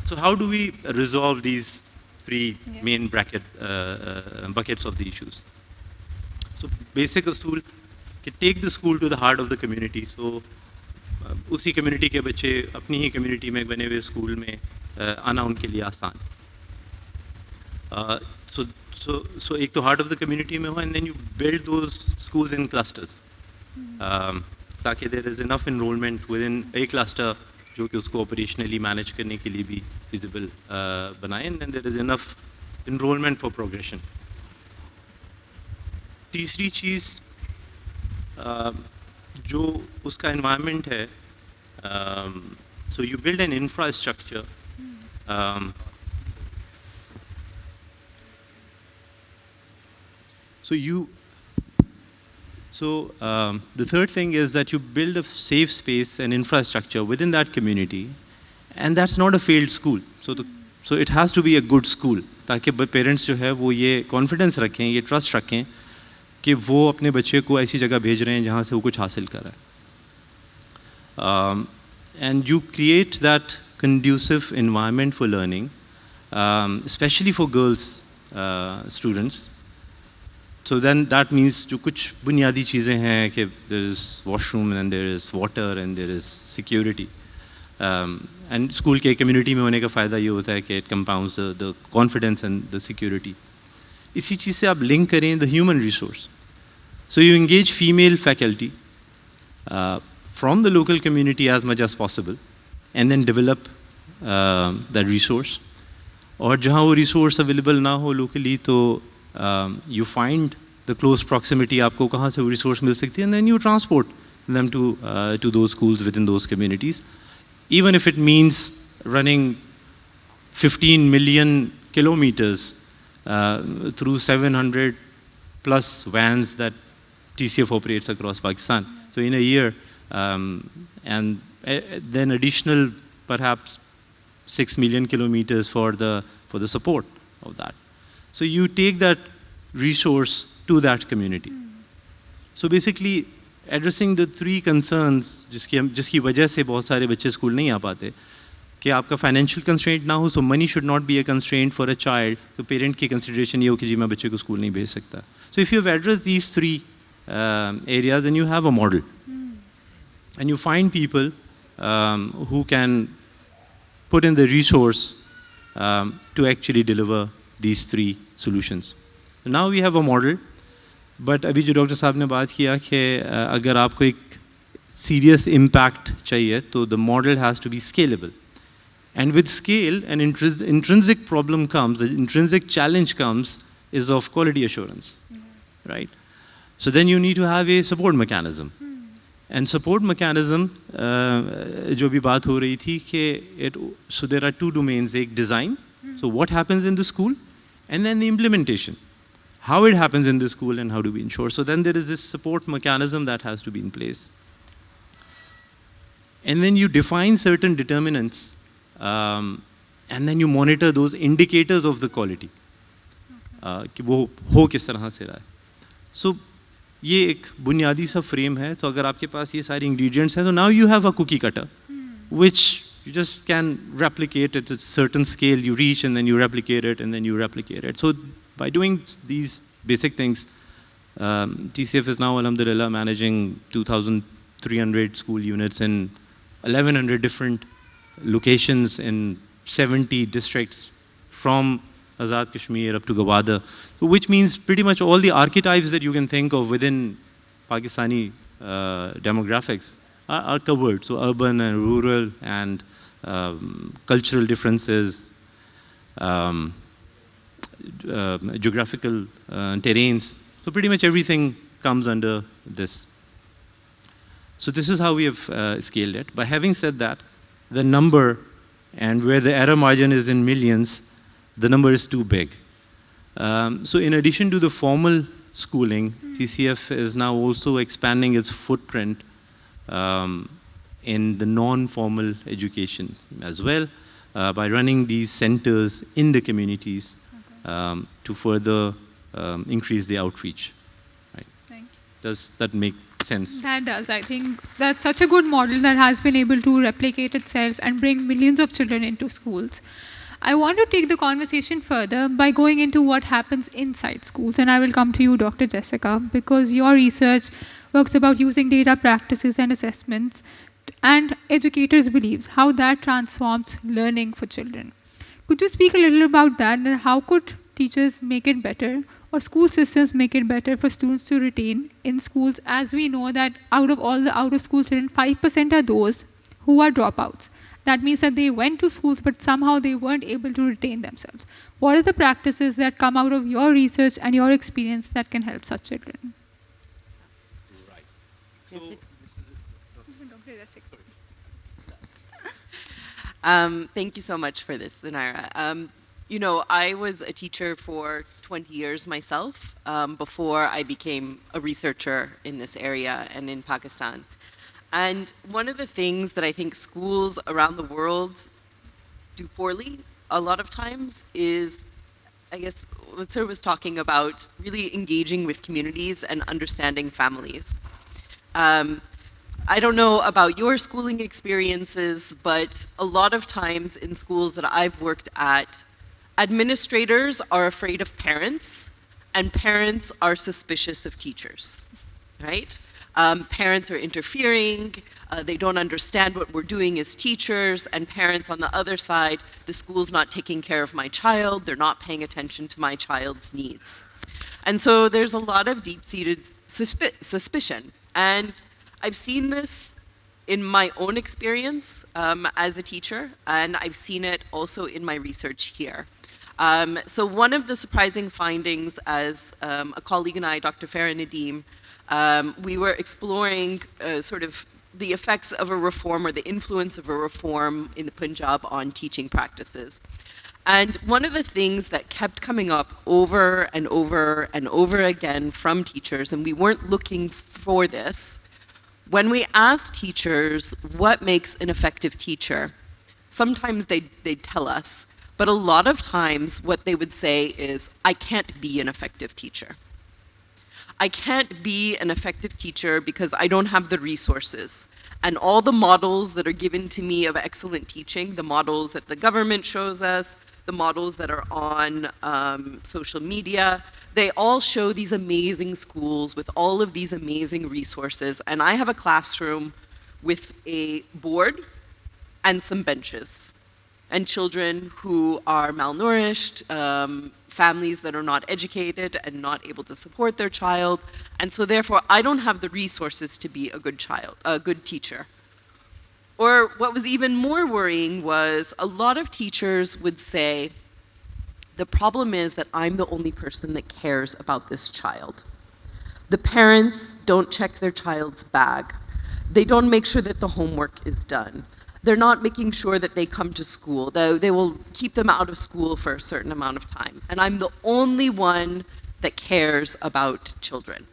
So how do we resolve these three main buckets of the issues? So basic usul कि take the school to the heart of the community. So उसी community के बच्चे अपनी ही community में बने हुए स्कूल में आना उनके लिए आसान. So एक तो heart of the community में हो and then you build those schools in clusters ताकि there is enough enrollment within a cluster जो कि उसको operationally manage करने के लिए भी feasible बनाए and then there is enough enrollment for progression. तीसरी चीज़ जो उसका environment है, so you build an infrastructure. The third thing is that you build a safe space and infrastructure within that community, and that's not a failed school. So the So it has to be a good school, ताकि parents जो है वो ये confidence रखें, ये trust रखें कि वो अपने बच्चे को ऐसी जगह भेज रहे हैं जहाँ से वो कुछ हासिल कर रहा है. And you create that conducive environment for learning, especially for girls students. So then that means जो कुछ बुनियादी चीज़ें हैं कि there is washroom and there is water and there is security. And school के community में होने का फ़ायदा ये होता है कि it compounds the confidence and the security. इसी चीज़ से आप link करें the human resource. So you engage female faculty from the local community as much as possible and then develop that resource. और जहाँ वो resource available ना हो locally तो you find the close proximity आपको कहाँ से वो resource मिल सकती है and then you transport them to those schools within those communities. Even if it means running 15 million kilometers through 700 plus vans that TCF operates across Pakistan. So in a year, and then additional perhaps 6 million kilometers for the support of that. So you take that resource to that community. So basically addressing the three concerns जिसकी वजह से बहुत सारे बच्चे school नहीं आ पाते कि आपका financial constraint ना हो, so money should not be a constraint for a child, तो parent की consideration ये हो कि जी मैं बच्चे को स्कूल नहीं भेज सकता. So if you have addressed these three areas, then you have a model. And you find people who can put in the resource to actually deliver these three solutions. So now we have a model. But अभी जो doctor साहब ने बात किया कि अगर आपको एक सीरियस इम्पैक्ट चाहिए तो the model has to be scalable and with scale an intrinsic problem comes, intrinsic challenge comes is of quality assurance, right? So then you need to have a support mechanism and support mechanism जो भी बात हो रही थी कि so there are two domains, एक design, so what happens in the school and then the implementation. How it happens in the school and how do we ensure. So then there is this support mechanism that has to be in place. And then you define certain determinants and then you monitor those indicators of the quality. कि वो हो किस तरह से रहा है. So ये एक बुनियादी सा frame है. तो अगर आपके पास ये सारे ingredients हैं, so now you have a cookie cutter, which you just can replicate at a certain scale. You reach and then you replicate it and then you replicate it. So by doing these basic things, TCF is now, alhamdulillah, managing 2,300 school units in 1,100 different locations in 70 districts from Azad Kashmir up to Gawada, which means pretty much all the archetypes that you can think of within Pakistani demographics are covered. So urban and rural and cultural differences, geographical terrains. So pretty much everything comes under this. So this is how we have scaled it. By having said that, the number and where the error margin is in millions, the number is too big. So in addition to the formal schooling, TCF is now also expanding its footprint in the non-formal education as well by running these centers in the communities. To further increase the outreach. Right. Thank you. Does that make sense? That does. I think that's such a good model that has been able to replicate itself and bring millions of children into schools. I want to take the conversation further by going into what happens inside schools, and I will come to you, Dr. Jessica, because your research works about using data practices and assessments, and educators' beliefs, how that transforms learning for children. Could you speak a little about that, and how could teachers make it better or school systems make it better for students to retain in schools, as we know that out of all the out-of-school children, 5% are those who are dropouts. That means that they went to schools but somehow they weren't able to retain themselves. What are the practices that come out of your research and your experience that can help such children? Right. So, Thank you so much for this, Zanira. You know, I was a teacher for 20 years myself before I became a researcher in this area and in Pakistan. And one of the things that I think schools around the world do poorly a lot of times is, I guess, what Sir was talking about, really engaging with communities and understanding families. I don't know about your schooling experiences, but a lot of times in schools that I've worked at, administrators are afraid of parents, and parents are suspicious of teachers, right? Parents are interfering, they don't understand what we're doing as teachers, and parents on the other side, the school's not taking care of my child, they're not paying attention to my child's needs. And so there's a lot of deep-seated suspicion. And I've seen this in my own experience as a teacher, and I've seen it also in my research here. So one of the surprising findings, as a colleague and I, Dr. Farah Nadeem, we were exploring sort of the effects of a reform or the influence of a reform in the Punjab on teaching practices. And one of the things that kept coming up over and over and over again from teachers, and we weren't looking for this, when we asked teachers what makes an effective teacher, sometimes they'd tell us, but a lot of times what they would say is, I can't be an effective teacher. I can't be an effective teacher because I don't have the resources. And all the models that are given to me of excellent teaching, the models that the government shows us, the models that are on social media, they all show these amazing schools with all of these amazing resources. And I have a classroom with a board and some benches, and children who are malnourished, families that are not educated and not able to support their child. And so therefore, I don't have the resources to be a good teacher. Or what was even more worrying was a lot of teachers would say, the problem is that I'm the only person that cares about this child. The parents don't check their child's bag. They don't make sure that the homework is done. They're not making sure that they come to school. They will keep them out of school for a certain amount of time. And I'm the only one that cares about children.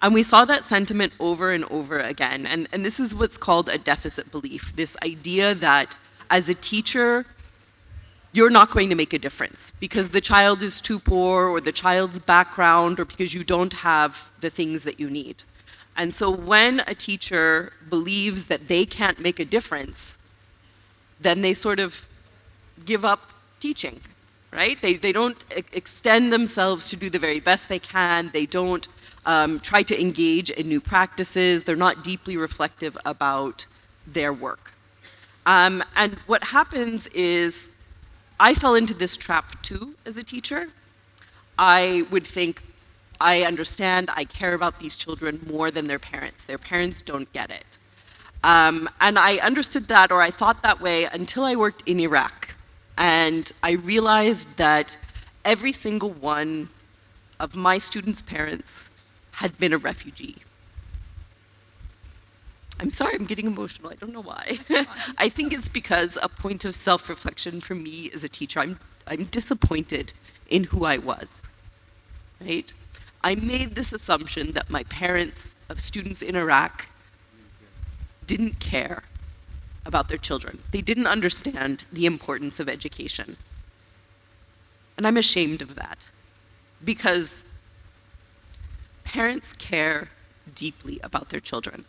And we saw that sentiment over and over again. And this is what's called a deficit belief, this idea that as a teacher, you're not going to make a difference because the child is too poor or the child's background or because you don't have the things that you need. And so when a teacher believes that they can't make a difference, then they sort of give up teaching, right? They don't extend themselves to do the very best they can. They don't try to engage in new practices. They're not deeply reflective about their work. And what happens is, I fell into this trap too as a teacher. I would think, I understand, I care about these children more than their parents. Their parents don't get it. And I understood that, or I thought that way, until I worked in Iraq. And I realized that every single one of my students' parents had been a refugee. I'm sorry, I'm getting emotional, I don't know why. I think it's because a point of self-reflection for me as a teacher, I'm disappointed in who I was, right? I made this assumption that my parents of students in Iraq didn't care about their children. They didn't understand the importance of education. And I'm ashamed of that because parents care deeply about their children.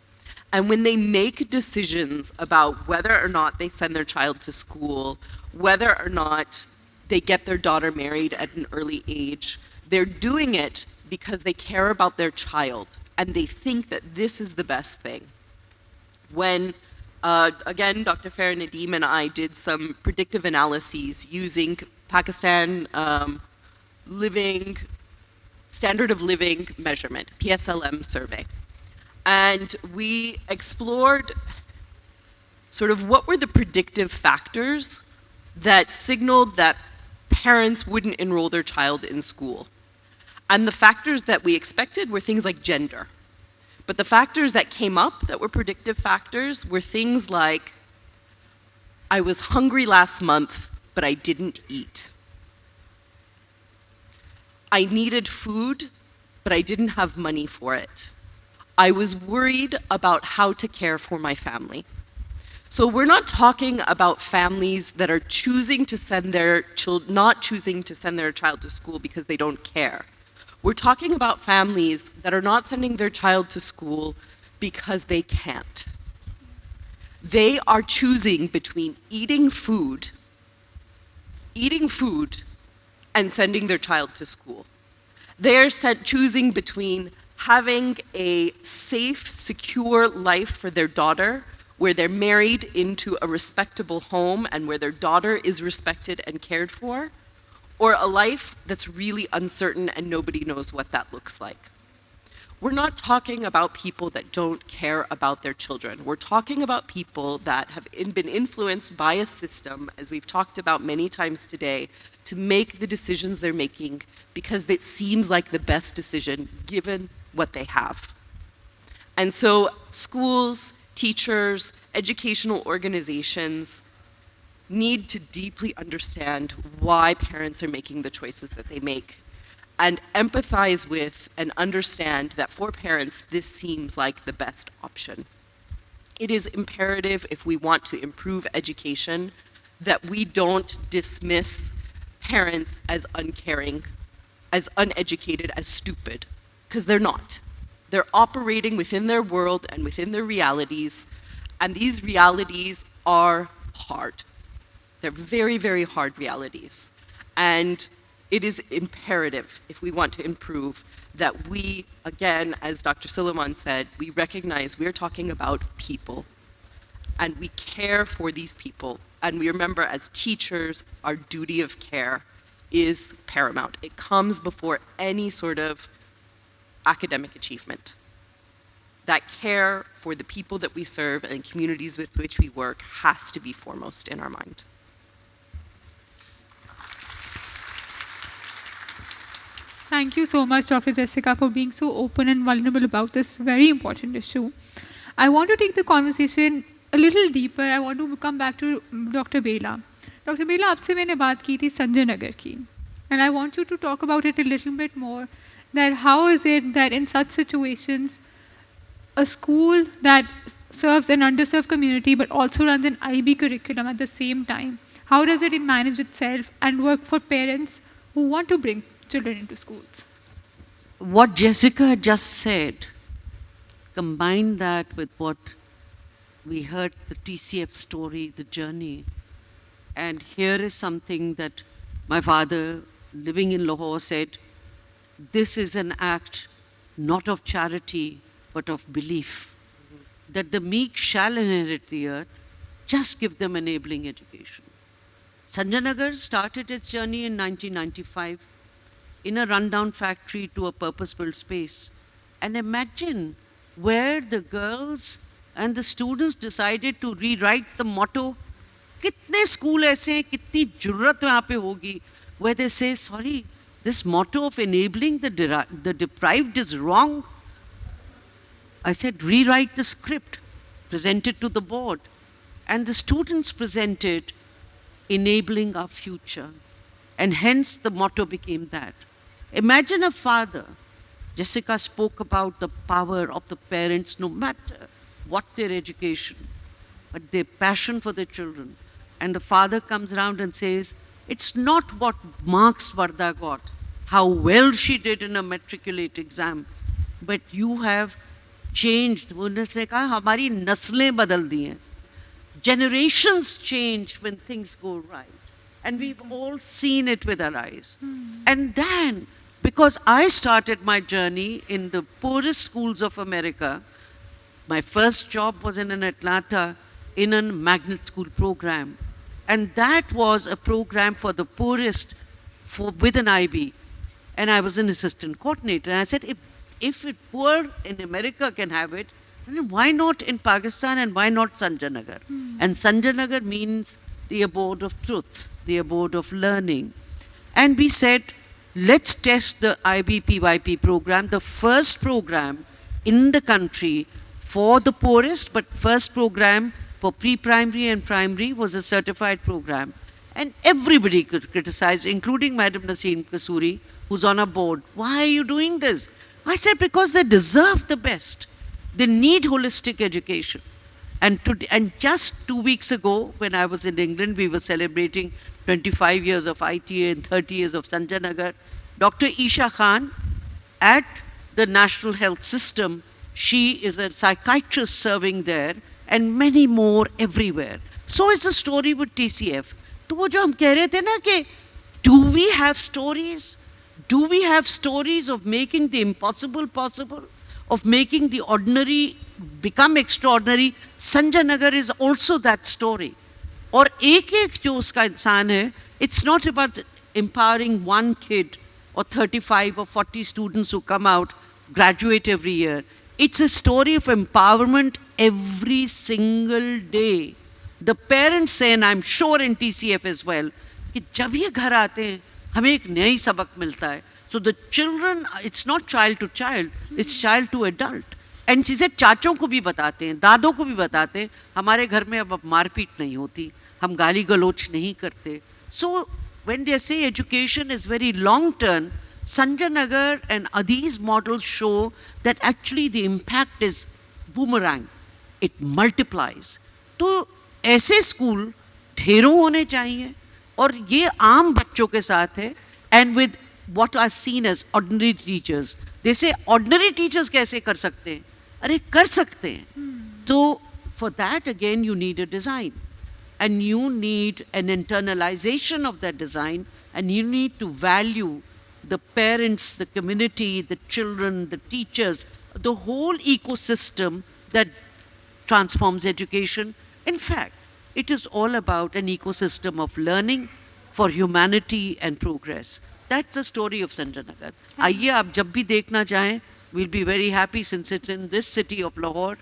And when they make decisions about whether or not they send their child to school, whether or not they get their daughter married at an early age, they're doing it because they care about their child and they think that this is the best thing. When, again, Dr. Farah Nadeem and I did some predictive analyses using Pakistan Standard of Living Measurement, PSLM survey. And we explored sort of what were the predictive factors that signaled that parents wouldn't enroll their child in school. And the factors that we expected were things like gender. But the factors that came up that were predictive factors were things like, I was hungry last month, but I didn't eat. I needed food, but I didn't have money for it. I was worried about how to care for my family. So we're not talking about families that are choosing to send their not choosing to send their child to school because they don't care. We're talking about families that are not sending their child to school because they can't. They are choosing between eating food and sending their child to school. They are choosing between having a safe, secure life for their daughter, where they're married into a respectable home and where their daughter is respected and cared for, or a life that's really uncertain and nobody knows what that looks like. We're not talking about people that don't care about their children. We're talking about people that have been influenced by a system, as we've talked about many times today, to make the decisions they're making because it seems like the best decision given what they have. And so schools, teachers, educational organizations need to deeply understand why parents are making the choices that they make and empathize with and understand that for parents, this seems like the best option. It is imperative, if we want to improve education, that we don't dismiss parents as uncaring, as uneducated, as stupid, because they're not. They're operating within their world and within their realities, and these realities are hard. They're very, very hard realities. And it is imperative, if we want to improve, that we, again, as Dr. Suleiman said, we recognize we're talking about people, and we care for these people, and we remember as teachers, our duty of care is paramount. It comes before any sort of academic achievement. That care for the people that we serve and communities with which we work has to be foremost in our mind. Thank you so much, Dr. Jessica, for being so open and vulnerable about this very important issue. I want to take the conversation a little deeper. I want to come back to Dr. Bela. Dr. Bela, आपसे मैंने बात की थी संजय नगर की. And I want you to talk about it a little bit more, that how is it that in such situations, a school that serves an underserved community but also runs an IB curriculum at the same time, how does it manage itself and work for parents who want to bring children into schools? What Jessica just said, combine that with what we heard, the TCF story, the journey, and here is something that my father, living in Lahore, said, this is an act not of charity, but of belief, that the meek shall inherit the earth, just give them enabling education. Sanjay Nagar started its journey in 1995 in a rundown factory to a purpose-built space. And imagine where the girls and the students decided to rewrite the motto. Kitne school aise hain, kitni jurrat wahan pe hogi, where they say, sorry, this motto of enabling the deprived is wrong. I said, rewrite the script, present it to the board. And the students presented enabling our future. And hence the motto became that. Imagine a father. Jessica spoke about the power of the parents, no matter what their education, but their passion for their children. And the father comes around and says, it's not what marks Varda got, how well she did in a matriculate exam, but you have changed. उन्होंने कहा हमारी नस्लें बदल दी हैं. Generations change when things go right. And we've all seen it with our eyes. And then, because I started my journey in the poorest schools of America, my first job was in Atlanta in a magnet school program. And that was a program for the poorest with an IB. And I was an assistant coordinator. And I said, if it poor in America can have it, then why not in Pakistan and why not Sanjay Nagar? And Sanjay Nagar means the abode of truth, the abode of learning. And we said, let's test the IBPYP program, the first program in the country for the poorest, but first program for pre-primary and primary was a certified program. And everybody could criticize, including Madam Naseem Kasuri, who's on our board. Why are you doing this? I said, because they deserve the best. They need holistic education. And just 2 weeks ago, when I was in England, we were celebrating 25 years of ITA and 30 years of Sanjay Nagar. Dr. Isha Khan, at the National Health System, she is a psychiatrist serving there, and many more everywhere. So is the story with TCF. तो वो जो हम कह रहे थे ना कि do we have stories? Do we have stories of making the impossible possible? Of making the ordinary become extraordinary? Sanjay Nagar is also that story. और एक एक जो उसका इंसान है, it's not about empowering one kid or 35 or 40 students who come out, graduate every year. It's a story of empowerment every single day. The parents say, and I'm sure in TCF as well, कि जब ये घर आते हैं, हमें एक नई सबक मिलता है. So the children, it's not child to child, it's child to adult. And चीज़ें चाचों को भी बताते हैं, दादों को भी बताते हैं. हमारे घर में अब मारपीट नहीं होती, हम गाली गलोच नहीं करते. सो when they say education is very long term, Sanjay Nagar and these models show that actually the impact is boomerang. It multiplies. तो ऐसे स्कूल ढेरों होने चाहिए और ये आम बच्चों के साथ है. And with what are seen as ordinary teachers. They say ordinary teachers कैसे कर सकते हैं? अरे कर सकते हैं. तो for that again you need a design. And you need an internalization of that design, and you need to value the parents, the community, the children, the teachers, the whole ecosystem that transforms education. In fact, it is all about an ecosystem of learning for humanity and progress. That's the story of Sanjay Nagar. आइए आप जब भी देखना चाहें, we'll be very happy since it's in this city of Lahore.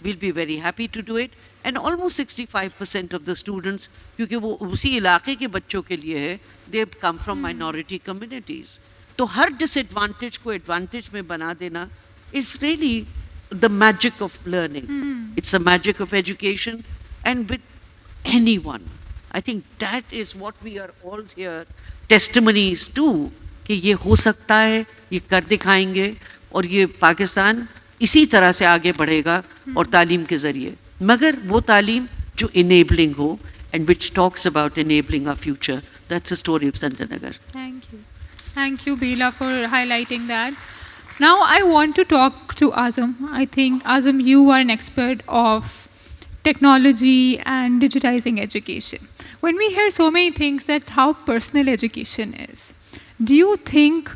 We'll be very happy to do it. And almost 65% of the students, क्योंकि वो उसी इलाके के बच्चों के लिए है, they come from minority communities. तो हर disadvantage को advantage में बना देना is really the magic of learning. It's the magic of education, and with anyone. I think that is what we are all here testimonies to, कि ये हो सकता है, ये कर दिखाएंगे और ये पाकिस्तान इसी तरह से आगे बढ़ेगा और तालीम के ज़रिए. मगर वो तालीम जो enabling हो and which talks about enabling our future. That's the story of Sanjay Nagar. Thank you. Thank you, Bela, for highlighting that. Now I want to talk to Azam. I think, Azam, you are an expert of technology and digitizing education. When we hear so many things that how personal education is, do you think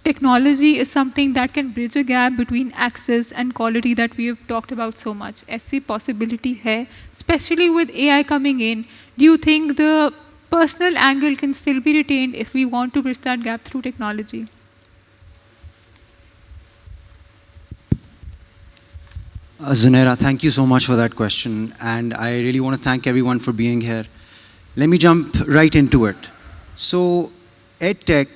technology is something that can bridge a gap between access and quality that we have talked about so much? ऐसी possibility है, especially with AI coming in. Do you think the personal angle can still be retained if we want to bridge that gap through technology? Zunaira, thank you so much for that question, and I really want to thank everyone for being here. Let me jump right into it. So, EdTech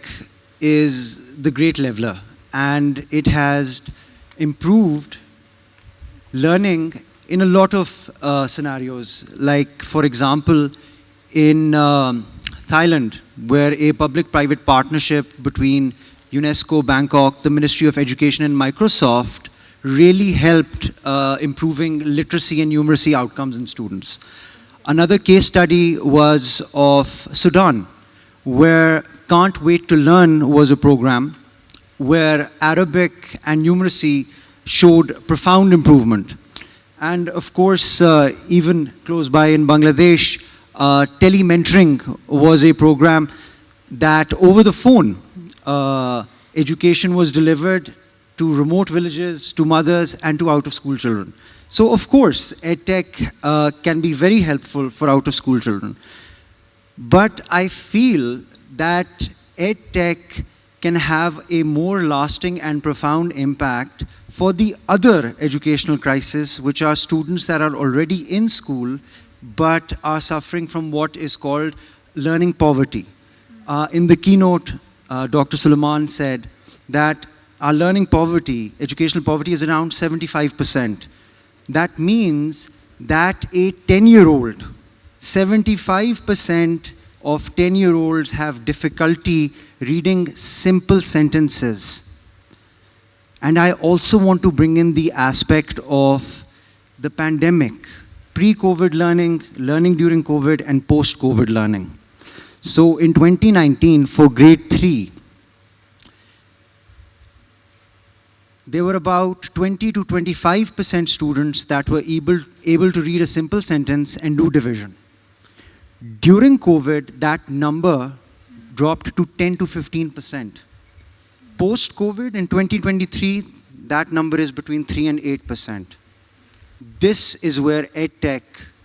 is the great leveler, and it has improved learning in a lot of scenarios. Like, for example, in Thailand, where a public-private partnership between UNESCO, Bangkok, the Ministry of Education, and Microsoft really helped improving literacy and numeracy outcomes in students. Another case study was of Sudan, where Can't Wait to Learn was a program where Arabic and numeracy showed profound improvement. And of course, even close by in Bangladesh, telementoring was a program that over the phone, education was delivered to remote villages, to mothers, and to out-of-school children. So of course, EdTech can be very helpful for out-of-school children. But I feel that EdTech can have a more lasting and profound impact for the other educational crisis, which are students that are already in school but are suffering from what is called learning poverty. In the keynote, Dr. Suleiman said that our learning poverty, educational poverty, is around 75%. That means that a 10-year-old, 75% of 10-year-olds have difficulty reading simple sentences. And I also want to bring in the aspect of the pandemic. pre-COVID learning, learning during COVID, and post-COVID learning. So in 2019, for grade 3, there were about 20 to 25% students that were able to read a simple sentence and do division. During COVID, that number dropped to 10 to 15%. Post-COVID, in 2023, that number is between 3 and 8%. This is where EdTech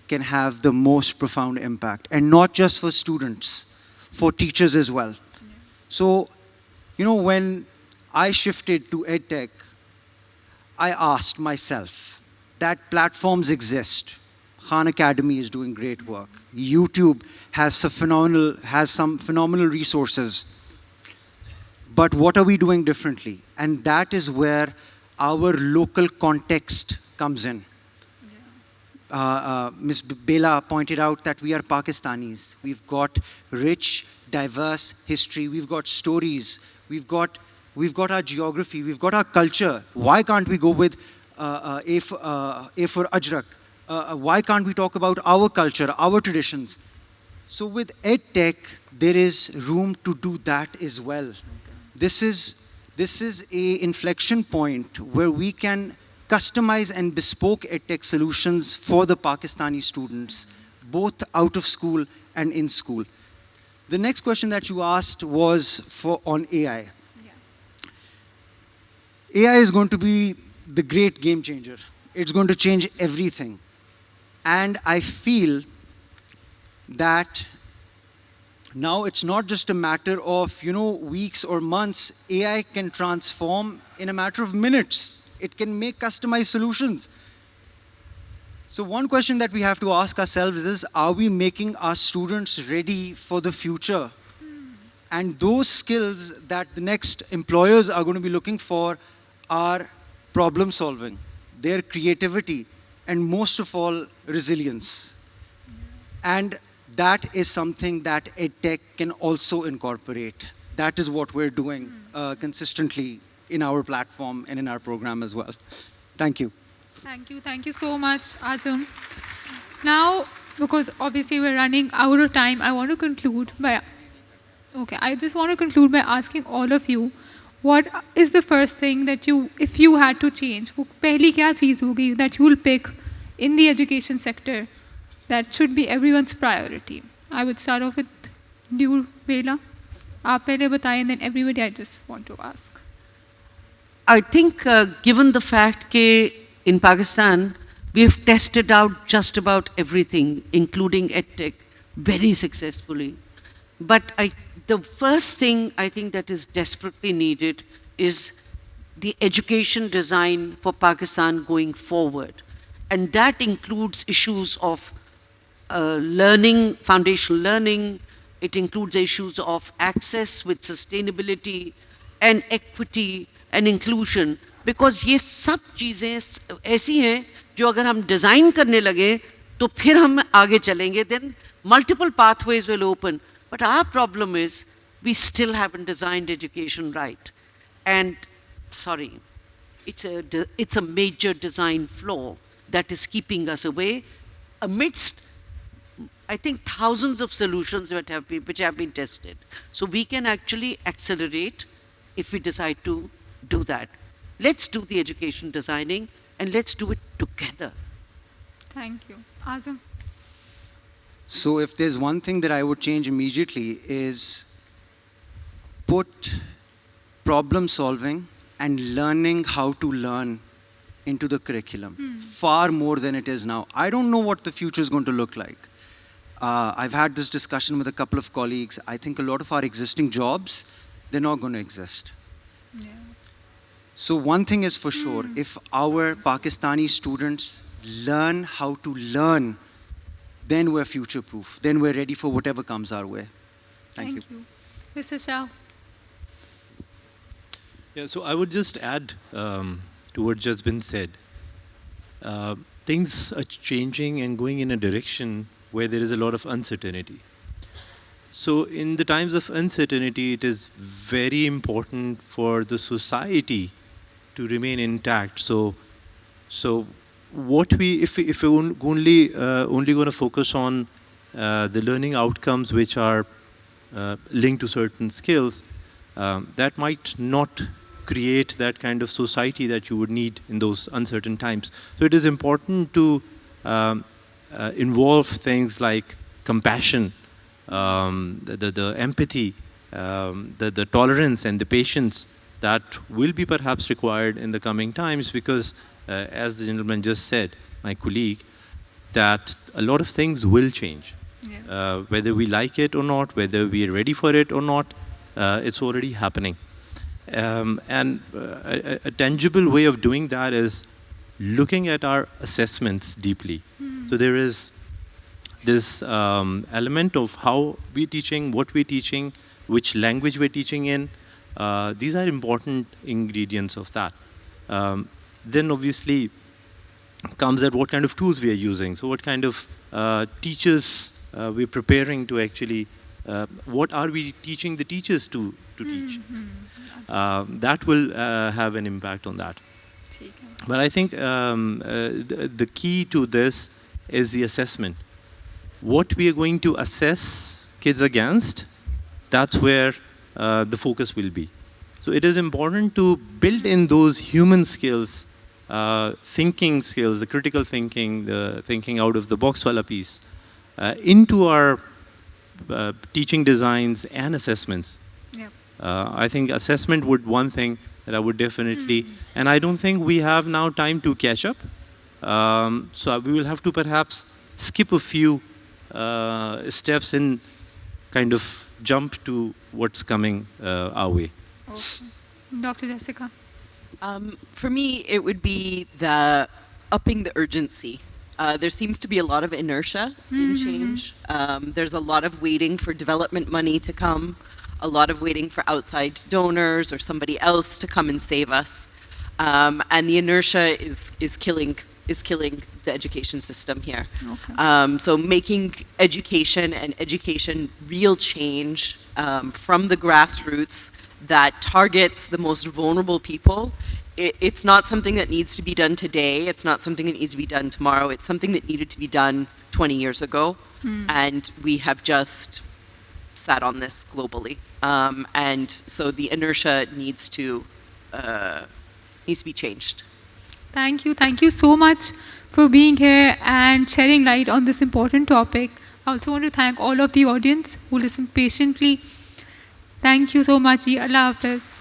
can have the most profound impact, and not just for students, for teachers as well. So, when I shifted to EdTech, I asked myself that platforms exist. Khan Academy is doing great work. YouTube has some phenomenal resources. But what are we doing differently? And that is where our local context comes in. Ms. Bela pointed out that we are Pakistanis. We've got rich, diverse history. We've got stories. We've got our geography. We've got our culture. Why can't we go with A for Ajrak? Why can't we talk about our culture, our traditions? So with EdTech, there is room to do that as well. This is a inflection point where we can customize and bespoke EdTech solutions for the Pakistani students, both out of school and in school. The next question that you asked was on AI. AI is going to be the great game changer. It's going to change everything. And I feel that now it's not just a matter of, weeks or months. AI can transform in a matter of minutes. It can make customized solutions. So one question that we have to ask ourselves is, are we making our students ready for the future? And those skills that the next employers are going to be looking for are problem solving, their creativity, and most of all, resilience. And that is something that EdTech can also incorporate. That is what we're doing consistently in our platform and in our program as well. Thank you. Thank you so much, Azam. Now, because obviously we're running out of time, I want to conclude by, I just want to conclude by asking all of you, what is the first thing that if you had to change, वो पहली क्या चीज़ होगी that you will pick in the education sector that should be everyone's priority? I would start off with you, Bela. आप पहले बताएं, and then everybody I just want to ask. I think given the fact that in Pakistan, we have tested out just about everything, including EdTech, very successfully. But the first thing I think that is desperately needed is the education design for Pakistan going forward. And that includes issues of learning, foundational learning. It includes issues of access with sustainability and equity and inclusion. Because ये सब चीज़ें ऐसी हैं जो अगर हम design करने लगे तो फिर हम आगे चलेंगे. Then multiple pathways will open. But our problem is we still haven't designed education right. And sorry, it's a major design flaw that is keeping us away amidst, I think, thousands of solutions which have been tested. So we can actually accelerate if we decide to do that. Let's do the education designing and let's do it together. Thank you. Azam. So if there's one thing that I would change immediately is put problem solving and learning how to learn into the curriculum far more than it is now. I don't know what the future is going to look like. I've had this discussion with a couple of colleagues. I think a lot of our existing jobs, they're not going to exist. Yeah. So one thing is for sure, if our Pakistani students learn how to learn, then we're future-proof. Then we're ready for whatever comes our way. Thank you. Mr. Shah. Yeah, so I would just add to what just been said. Things are changing and going in a direction where there is a lot of uncertainty. So in the times of uncertainty, it is very important for the society to remain intact. So if we're only going to focus on the learning outcomes which are linked to certain skills, that might not create that kind of society that you would need in those uncertain times. So it is important to involve things like compassion, the empathy, the tolerance and the patience that will be perhaps required in the coming times, because as the gentleman just said, my colleague, that a lot of things will change. Yeah. Whether we like it or not, whether we are ready for it or not, it's already happening. And a tangible way of doing that is looking at our assessments deeply. So there is this element of how we're teaching, what we're teaching, which language we're teaching in. These are important ingredients of that. Then obviously comes at what kind of tools we are using. So what kind of teachers we're preparing to actually, what are we teaching the teachers to teach? That will have an impact on that. But I think the key to this is the assessment. What we are going to assess kids against, that's where the focus will be. So it is important to build in those human skills, thinking skills, the critical thinking, the thinking out of the box wala piece, into our teaching designs and assessments. Yep. I think assessment would one thing that I would definitely, and I don't think we have now time to catch up. So we will have to perhaps skip a few steps and kind of jump to what's coming our way. Okay. Dr. Jessica. For me, it would be the upping the urgency. There seems to be a lot of inertia in change. There's a lot of waiting for development money to come, a lot of waiting for outside donors or somebody else to come and save us. And the inertia is killing the education system here. Okay. So making education and education real change from the grassroots that targets the most vulnerable people. It's not something that needs to be done today. It's not something that needs to be done tomorrow. It's something that needed to be done 20 years ago. And we have just sat on this globally. And so the inertia needs to be changed. Thank you. Thank you so much for being here and shedding light on this important topic. I also want to thank all of the audience who listened patiently. Thank you so much. Allah Hafiz.